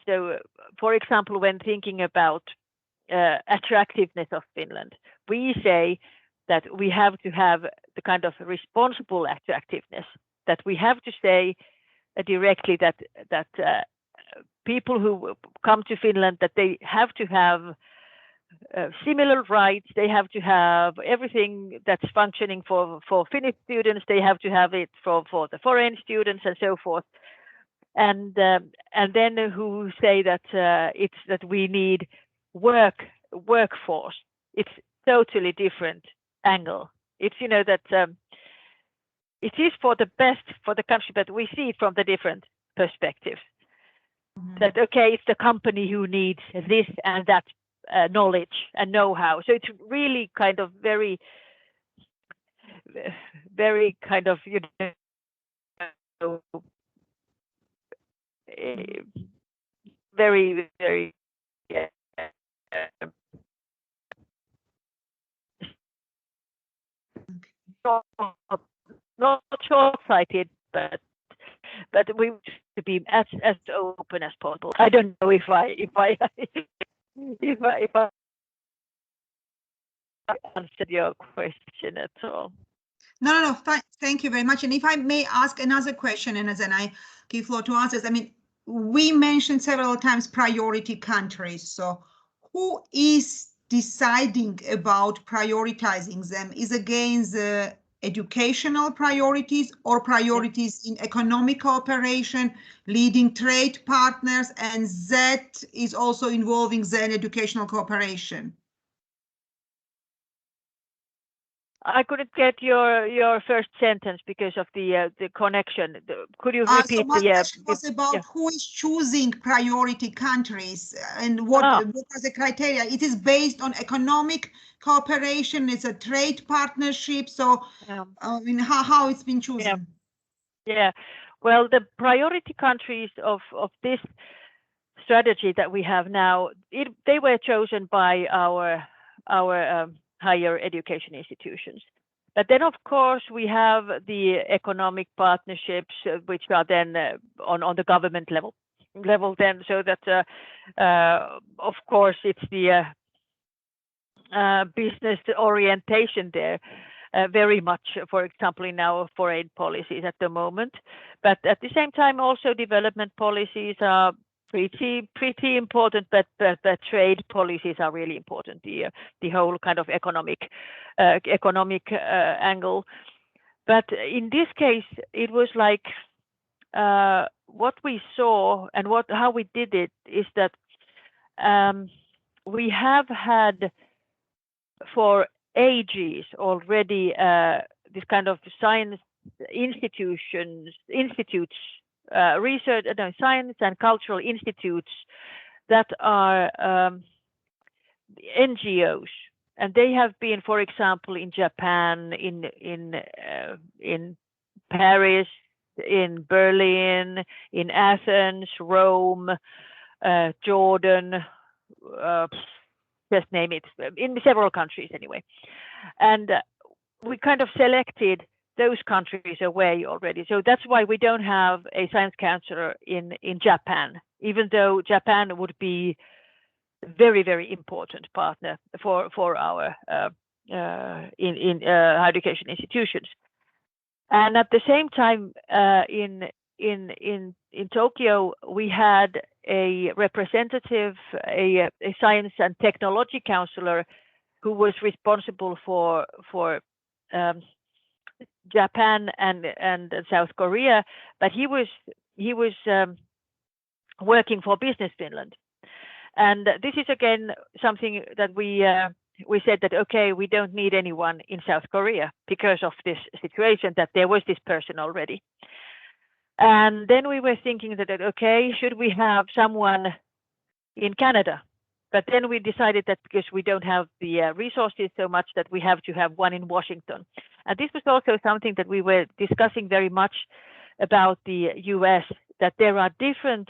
So, for example, when thinking about attractiveness of Finland, we say that we have to have the kind of responsible attractiveness, that we have to say directly that people who come to Finland, that they have to have similar rights, they have to have everything that's functioning for Finnish students, they have to have it for the foreign students and so forth. And then who say that it's that we need workforce. It's totally different angle. It's that it is for the best for the country, but we see it from the different perspectives. That okay, it's the company who needs this and that knowledge and know-how. So it's really kind of very kind of very not short-sighted, but we want to be as open as possible. I don't know if I answered your question at all. No. Thank you very much. And if I may ask another question, and then I give floor to others. I mean, we mentioned several times priority countries. So who is deciding about prioritizing them? Is again the educational priorities or priorities in economic cooperation, leading trade partners, and that is also involving then educational cooperation? I couldn't get your first sentence because of the connection. Could you repeat? So my question was about who is choosing priority countries and what are the criteria? It is based on economic cooperation. It's a trade partnership. So I mean, how it's been chosen? Yeah. Well, the priority countries of this strategy that we have now, they were chosen by our higher education institutions. But then, of course, we have the economic partnerships, which are then on the government level then, so that, of course, it's the business orientation there, very much, for example, in our foreign policies at the moment. But at the same time, also development policies are pretty important, but trade policies are really important. The whole kind of economic angle. But in this case, it was like what we saw and how we did it is that we have had for ages already this kind of science institutes. Research, science and cultural institutes that are NGOs, and they have been, for example, in Japan, in Paris, in Berlin, in Athens, Rome, Jordan, just name it, in several countries anyway. And we kind of selected those countries away already. So that's why we don't have a science counselor in Japan, even though Japan would be a very, very important partner for our in higher education institutions. And at the same time, in Tokyo, we had a representative, a science and technology counselor who was responsible for Japan and South Korea, but he was working for Business Finland, and this is again something that we said that okay, we don't need anyone in South Korea because of this situation, that there was this person already. And then we were thinking that okay, should we have someone in Canada? But then we decided that because we don't have the resources so much, that we have to have one in Washington. And this was also something that we were discussing very much about the US, that there are different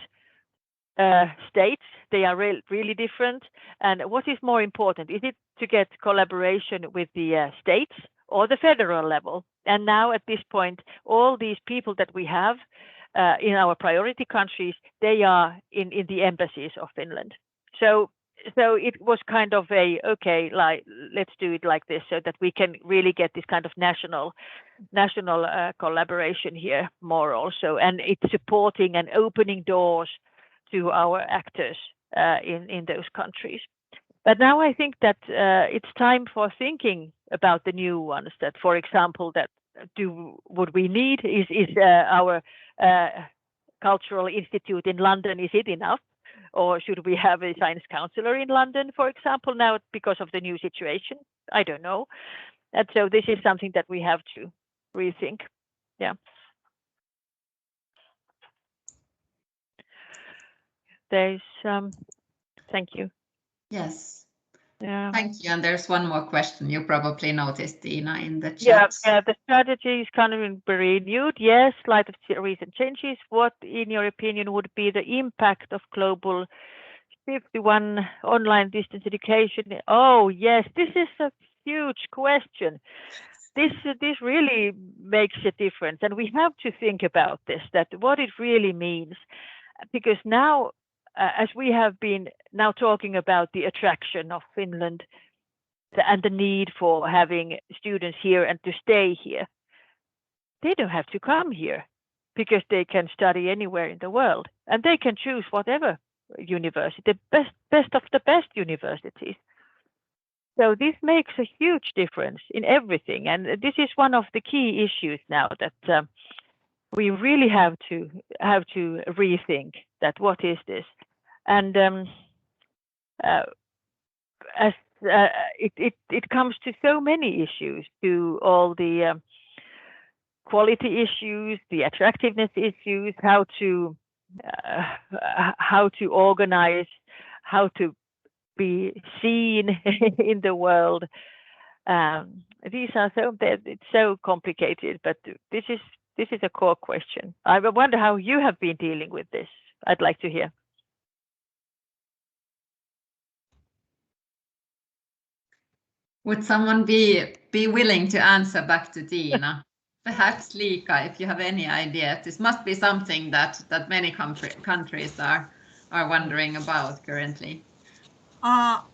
states, they are really different. And what is more important? Is it to get collaboration with the states or the federal level? And now at this point, all these people that we have, in our priority countries, they are in the embassies of Finland. So it was kind of okay, like let's do it like this so that we can really get this kind of national collaboration here more also, and it's supporting and opening doors to our actors in those countries. But now I think that it's time for thinking about the new ones. That, for example, that would we need is our cultural institute in London, is it enough? Or should we have a science counselor in London, for example, now because of the new situation? I don't know. And so this is something that we have to rethink. Yeah. There's thank you. Yes. Yeah. Thank you. And there's one more question you probably noticed, Dina, in the chat. Yeah, the strategy is kind of renewed. Yes, light of recent changes. What, in your opinion, would be the impact of global 51 online distance education? Oh, yes, this is a huge question. This really makes a difference, and we have to think about this, that what it really means, because now, as we have been now talking about the attraction of Finland and the need for having students here and to stay here, they don't have to come here because they can study anywhere in the world, and they can choose whatever university, the best of the best universities. So this makes a huge difference in everything, and this is one of the key issues now that we really have to rethink that what is this, and as it comes to so many issues, to all the quality issues, the attractiveness issues, how to organize, how to be seen in the world. These are it's so complicated, but this is a core question. I wonder how you have been dealing with this. I'd like to hear. Would someone be willing to answer back to Dina? Perhaps Liika, if you have any idea. This must be something that many countries are wondering about currently. But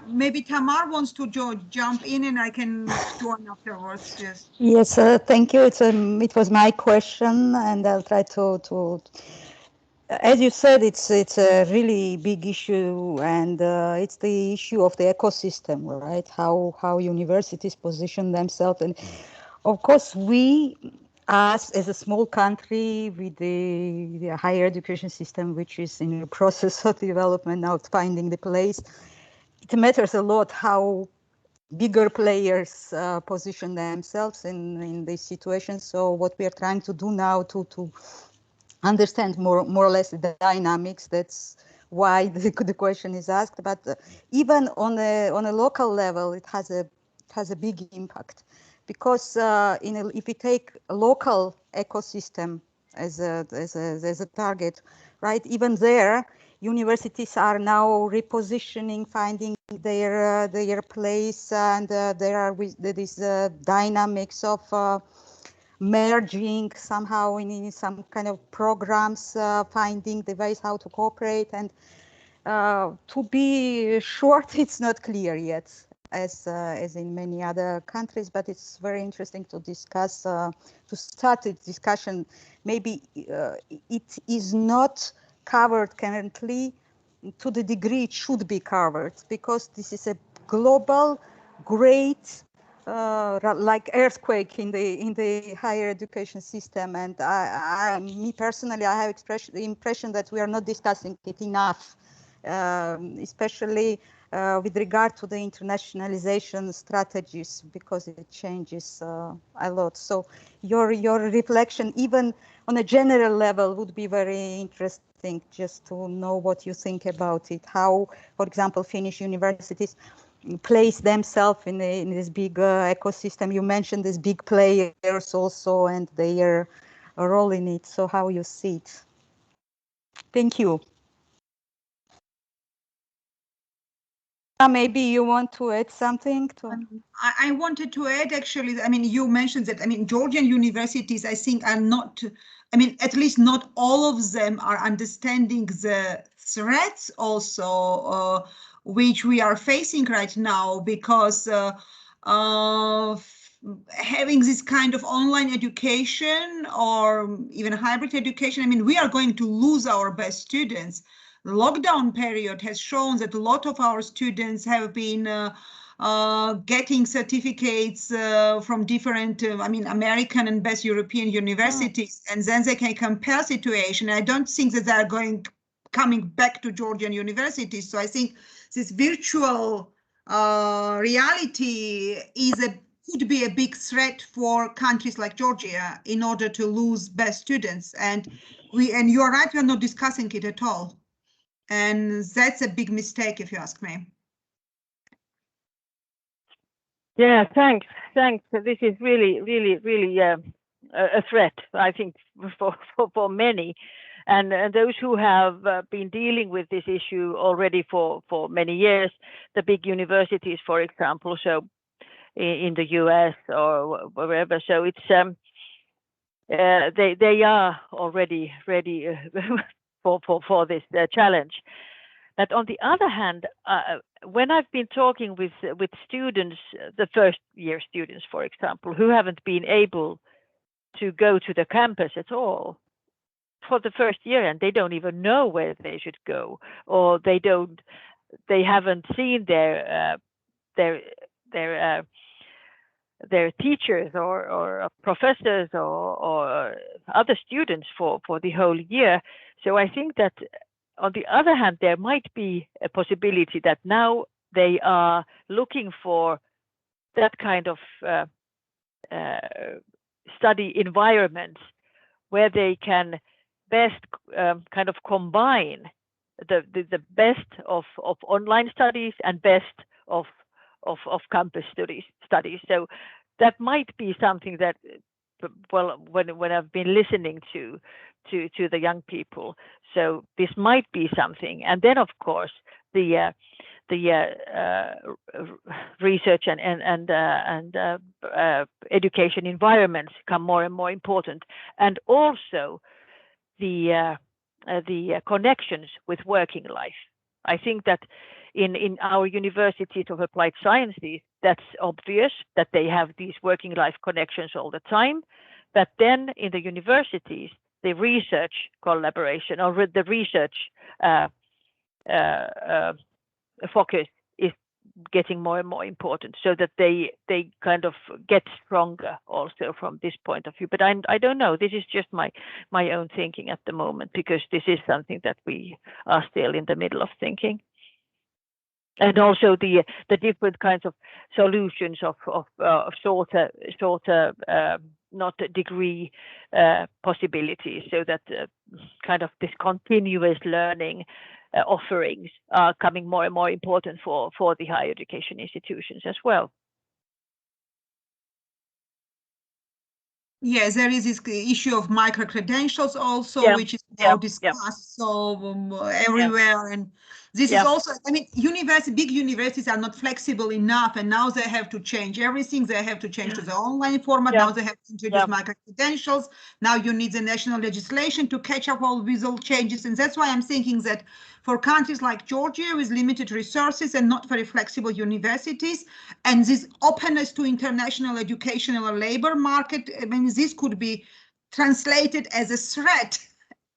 maybe Tamar wants to jump in, and I can join afterwards. Yes. Yes, thank you. It was my question, and I'll try to. As you said, it's a really big issue, and it's the issue of the ecosystem, right? How universities position themselves, and of course we, as a small country with the higher education system, which is in the process of development now, finding the place, it matters a lot how bigger players position themselves in this situation. So what we are trying to do now to understand more or less the dynamics. That's why the question is asked. But even on a local level, it has a big impact, because if we take a local ecosystem as a target, right? Even there, universities are now repositioning, finding their place, and there are these dynamics of merging somehow in some kind of programs, finding the ways how to cooperate. And to be short, it's not clear yet, as in many other countries, but it's very interesting to discuss, to start a discussion. Maybe it is not covered currently to the degree it should be covered, because this is a global, great, like earthquake in the higher education system. And me personally, I have the impression that we are not discussing it enough, especially with regard to the internationalization strategies, because it changes a lot. So your reflection, even on a general level, would be very interesting, just to know what you think about it. How, for example, Finnish universities place themselves in this big ecosystem. You mentioned these big players also and their role in it. So how you see it? Thank you. Maybe you want to add something to. I wanted to add, actually, I mean, you mentioned that, I mean, Georgian universities, I think, are not, I mean, at least not all of them are understanding the threats also, which we are facing right now, because having this kind of online education or even hybrid education, I mean, we are going to lose our best students. The lockdown period has shown that a lot of our students have been getting certificates from different, I mean, American and best European universities, and then they can compare situation. I don't think that they're coming back to Georgian universities. So I think this virtual reality could be a big threat for countries like Georgia in order to lose best students. And you are right, we are not discussing it at all. And that's a big mistake, if you ask me. Yeah, thanks. This is really a threat, I think, for many, and those who have been dealing with this issue already for many years, the big universities, for example, so in the US or wherever. So it's they are already ready for this challenge. But on the other hand, when I've been talking with students, the first year students, for example, who haven't been able to go to the campus at all for the first year, and they don't even know where they should go, or they haven't seen their teachers or professors or other students for the whole year. So I think that on the other hand, there might be a possibility that now they are looking for that kind of study environments where they can best kind of combine the best of online studies and best of campus studies. So that might be something that, well, when I've been listening to the young people, so this might be something. And then of course the research and education environments become more and more important, and also the connections with working life. I think that in our universities of applied sciences, that's obvious that they have these working life connections all the time. But then in the universities, the research collaboration or the research focus is getting more and more important, so that they kind of get stronger also from this point of view. But I don't know. This is just my own thinking at the moment, because this is something that we are still in the middle of thinking. And also the different kinds of solutions of shorter not degree possibilities, so that kind of this continuous learning offerings are coming more and more important for the higher education institutions as well. Yes, there is this issue of micro-credentials also, which is now discussed so everywhere. And this is also, I mean, big universities are not flexible enough, and now they have to change everything. They have to change to the online format. Now they have to introduce micro-credentials. Now you need the national legislation to catch up with all changes. And that's why I'm thinking that for countries like Georgia with limited resources and not very flexible universities, and this openness to international educational labor market, I mean, this could be translated as a threat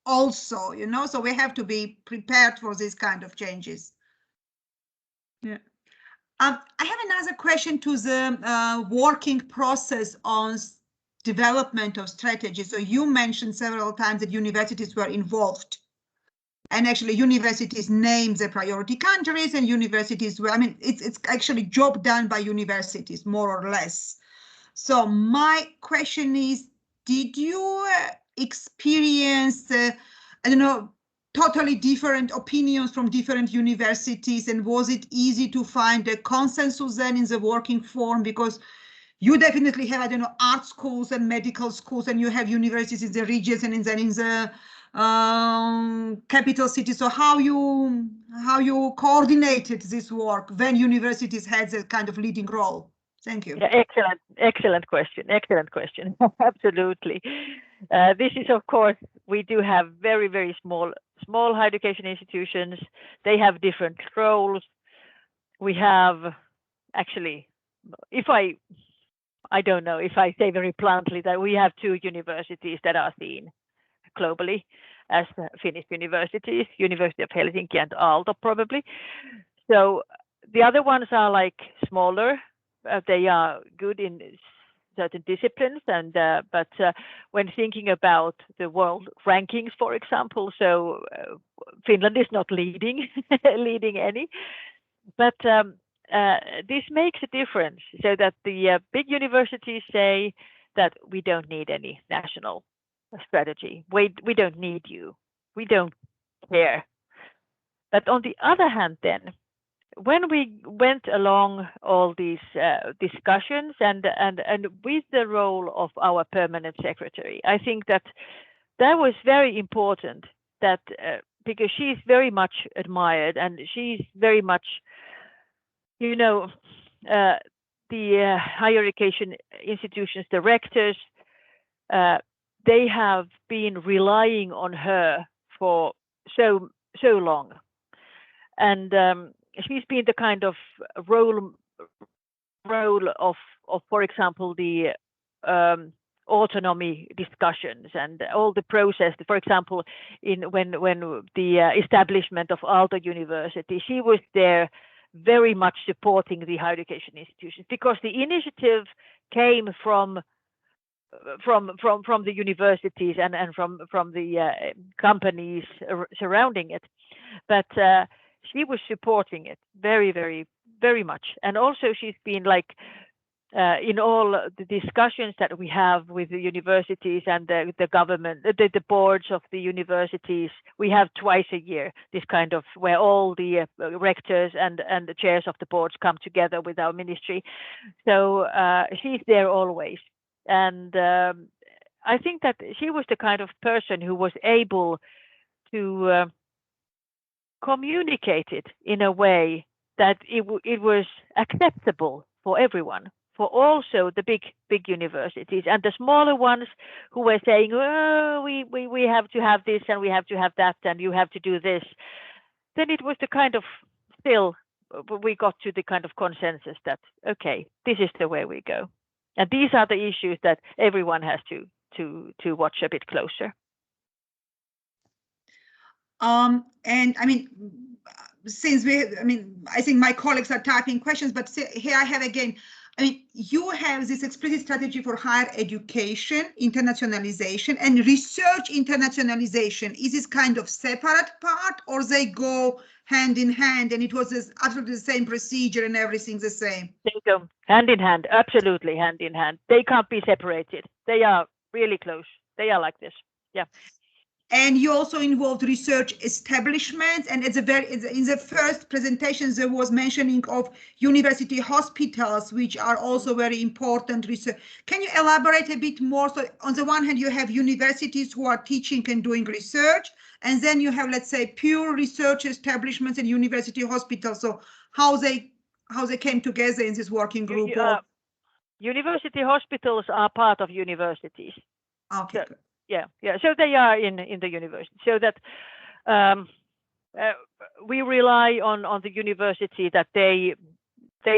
also, you know, so we have to be prepared for this kind of changes. Yeah. I have another question to the working process on development of strategy. So you mentioned several times that universities were involved. And actually universities name the priority countries, and universities were, I mean, it's actually job done by universities, more or less. So my question is, did you experience, I don't know, totally different opinions from different universities, and was it easy to find a consensus then in the working form? Because you definitely have, I don't know, art schools and medical schools, and you have universities in the regions and then in the capital cities. So how you coordinated this work when universities had that kind of leading role? Thank you. Yeah, excellent question. Absolutely. This is, of course, we do have very small higher education institutions. They have different roles. We have actually, if I don't know if I say very bluntly that we have 2 universities that are seen globally as Finnish universities, University of Helsinki and Aalto probably. So the other ones are like smaller. They are good in certain disciplines, and but when thinking about the world rankings, for example, so Finland is not leading any, but this makes a difference, so that the big universities say that we don't need any national strategy. We don't need you. We don't care. But on the other hand, then, when we went along all these discussions and with the role of our permanent secretary, I think that was very important, that because she's very much admired and she's very much, you know, the higher education institutions directors, they have been relying on her for so long, and she's been the kind of role of for example, the autonomy discussions and all the process. For example, when the establishment of Aalto University, she was there very much supporting the higher education institutions, because the initiative came from the universities and from the companies surrounding it, but she was supporting it very much. And also she's been like in all the discussions that we have with the universities and the government, the boards of the universities, we have twice a year this kind of where all the rectors and the chairs of the boards come together with our ministry. So she's there always. And I think that she was the kind of person who was able to communicate it in a way that it was acceptable for everyone, for also the big universities and the smaller ones who were saying, oh, we have to have this and we have to have that and you have to do this. Then it was the kind of, still we got to the kind of consensus that, okay, this is the way we go. And these are the issues that everyone has to watch a bit closer. And I mean, since I think my colleagues are typing questions, but here I have again, I mean, you have this explicit strategy for higher education, internationalization, and research internationalization. Is this kind of separate part, or they go hand in hand, and it was absolutely the same procedure and everything the same? They go hand in hand, absolutely hand in hand. They can't be separated. They are really close. They are like this. Yeah. And you also involved research establishments, and in the first presentation there was mentioning of university hospitals, which are also very important research. Can you elaborate a bit more? So on the one hand, you have universities who are teaching and doing research, and then you have, let's say, pure research establishments and university hospitals. So how they came together in this working group? University hospitals are part of universities. Okay. So, yeah. So they are in the university. So that we rely on the university, that they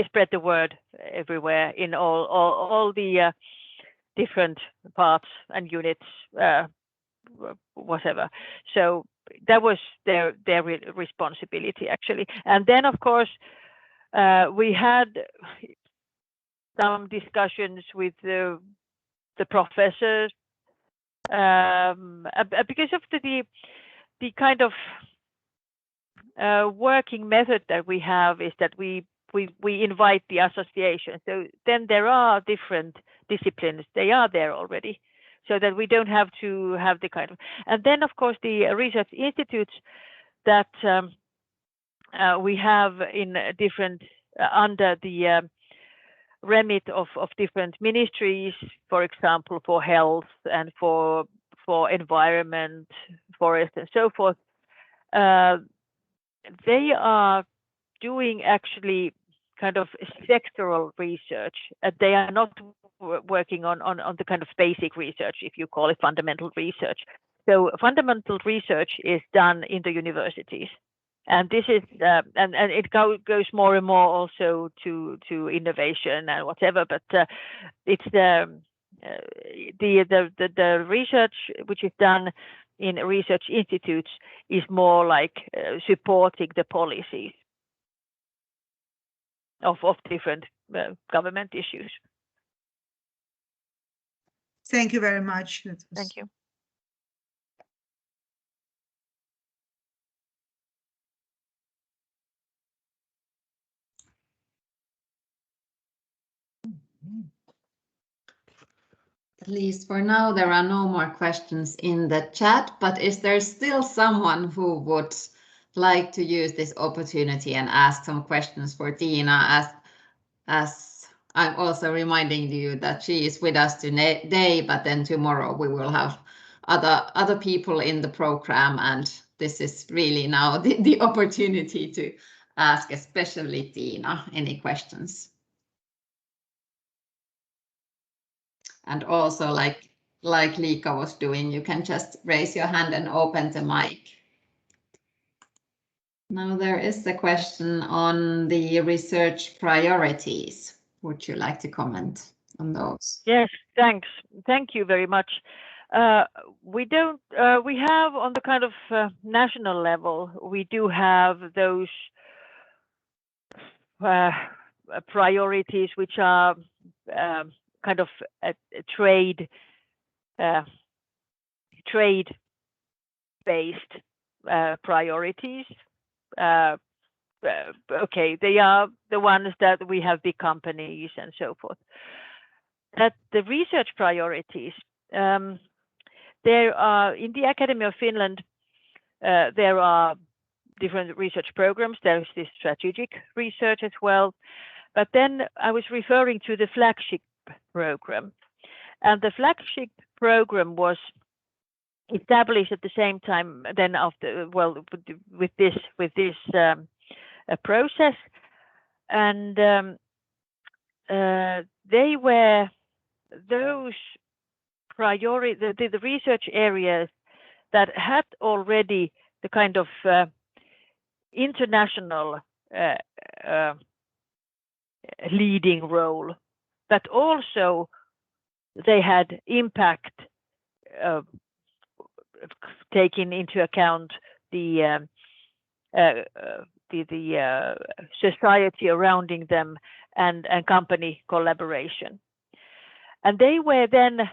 spread the word everywhere in all the different parts and units, whatever. So that was their responsibility actually. And then of course we had some discussions with the professors. Because of the kind of working method that we have is that we invite the association. So then there are different disciplines. They are there already, so that we don't have to have the kind of. And then of course the research institutes that we have in different under the remit of different ministries, for example, for health and for environment, forest and so forth, they are doing actually kind of sectoral research. They are not working on the kind of basic research, if you call it fundamental research. So fundamental research is done in the universities, and this is and it goes more and more also to innovation and whatever. But it's the research which is done in research institutes is more like supporting the policies of different government issues. Thank you very much. Thank you. At least for now, there are no more questions in the chat, but is there still someone who would like to use this opportunity and ask some questions for Tiina, as I'm also reminding you that she is with us today, but then tomorrow we will have other people in the program, and this is really now the opportunity to ask, especially Tiina, any questions. And also, like Liika was doing, you can just raise your hand and open the mic. Now there is the question on the research priorities. Would you like to comment on those? Yes, thanks. Thank you very much. We have on the kind of national level, we do have those priorities which are kind of trade based priorities. Okay, they are the ones that we have big companies and so forth. That the research priorities, there are in the Academy of Finland, there are different research programs. There's this strategic research as well. But then I was referring to the flagship program, and the flagship program was established at the same time then after, well, with this process, and they were those the research areas that had already the kind of international leading role, but also they had impact taking into account the society surrounding them and company collaboration. And they were then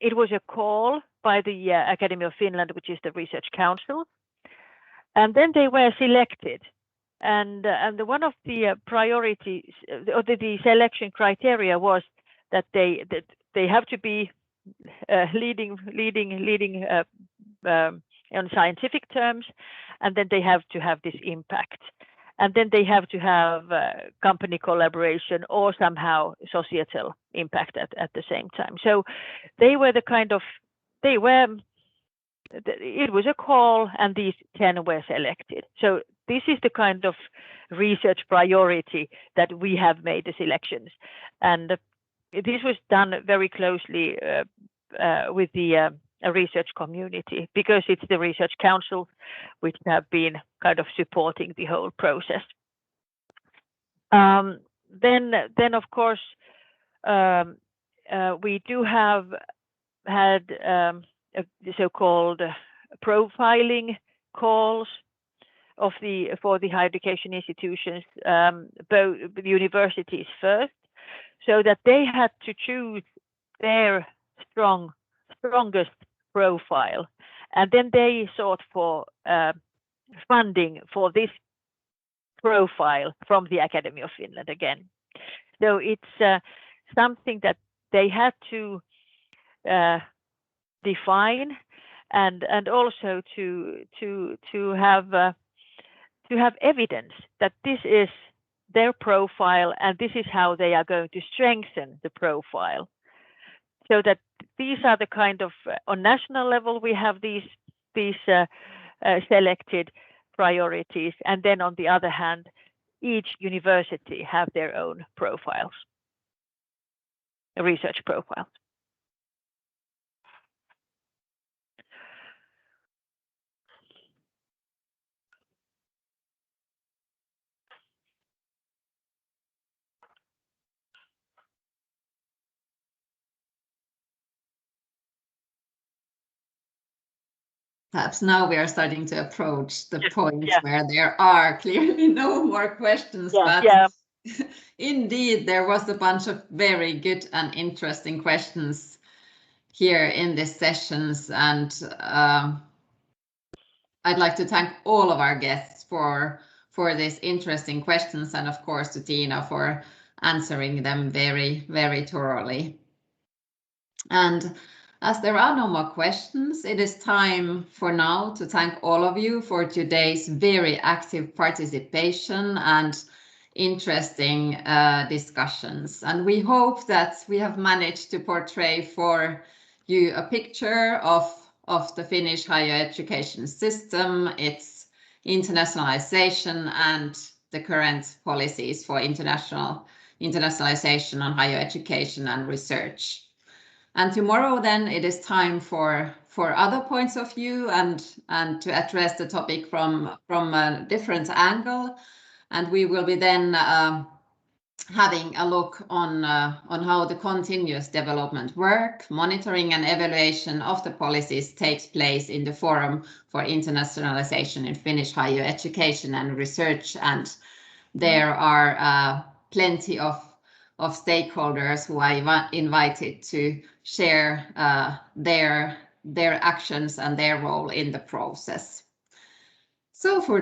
it was a call by the Academy of Finland, which is the Research Council, and then they were selected. And one of the priorities, or the selection criteria, was that they have to be leading on scientific terms, and then they have to have this impact, and then they have to have company collaboration or somehow societal impact at the same time. So they were it was a call, and these 10 were selected. So this is the kind of research priority that we have made the selections, and this was done very closely with the research community, because it's the Research Council which have been kind of supporting the whole process. Then of course we do have had the so-called profiling calls for the higher education institutions, both the universities first, so that they had to choose their strongest profile, and then they sought for funding for this profile from the Academy of Finland again. So it's something that they had to define, and also to have evidence that this is their profile and this is how they are going to strengthen the profile. so that these are the kind of, on national level, we have these selected priorities, and then on the other hand, each university have their own profiles, research profiles. Perhaps now we are starting to approach the point where there are clearly no more questions, but indeed there was a bunch of very good and interesting questions here in these sessions, and I'd like to thank all of our guests for these interesting questions, and of course to Tina for answering them very, very thoroughly. And as there are no more questions, it is time for now to thank all of you for today's very active participation and interesting discussions. And we hope that we have managed to portray for you a picture of the Finnish higher education system, its internationalization, and the current policies for internationalization on higher education and research. And tomorrow then it is time for other points of view and to address the topic from a different angle. And we will be then having a look on how the continuous development work, monitoring and evaluation of the policies takes place in the Forum for Internationalization in Finnish Higher Education and Research. And there are plenty of stakeholders who are invited to share their actions and their role in the process. So for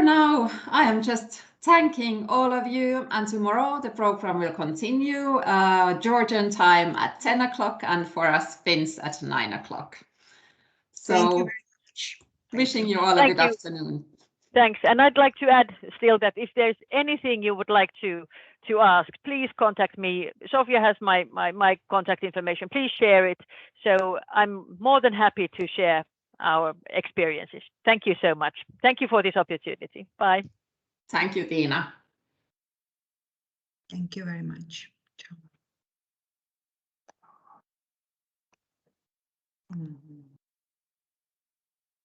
now, I am just thanking all of you, and tomorrow the program will continue Georgian time at 10 o'clock and for us Finns at 9 o'clock. So thank you very much. Wishing you all a good afternoon. Thanks. And I'd like to add still that if there's anything you would like to ask, please contact me. Sofia has my contact information. Please share it. So I'm more than happy to share our experiences. Thank you so much. Thank you for this opportunity. Bye. Thank you, Tina. Thank you very much. Ciao.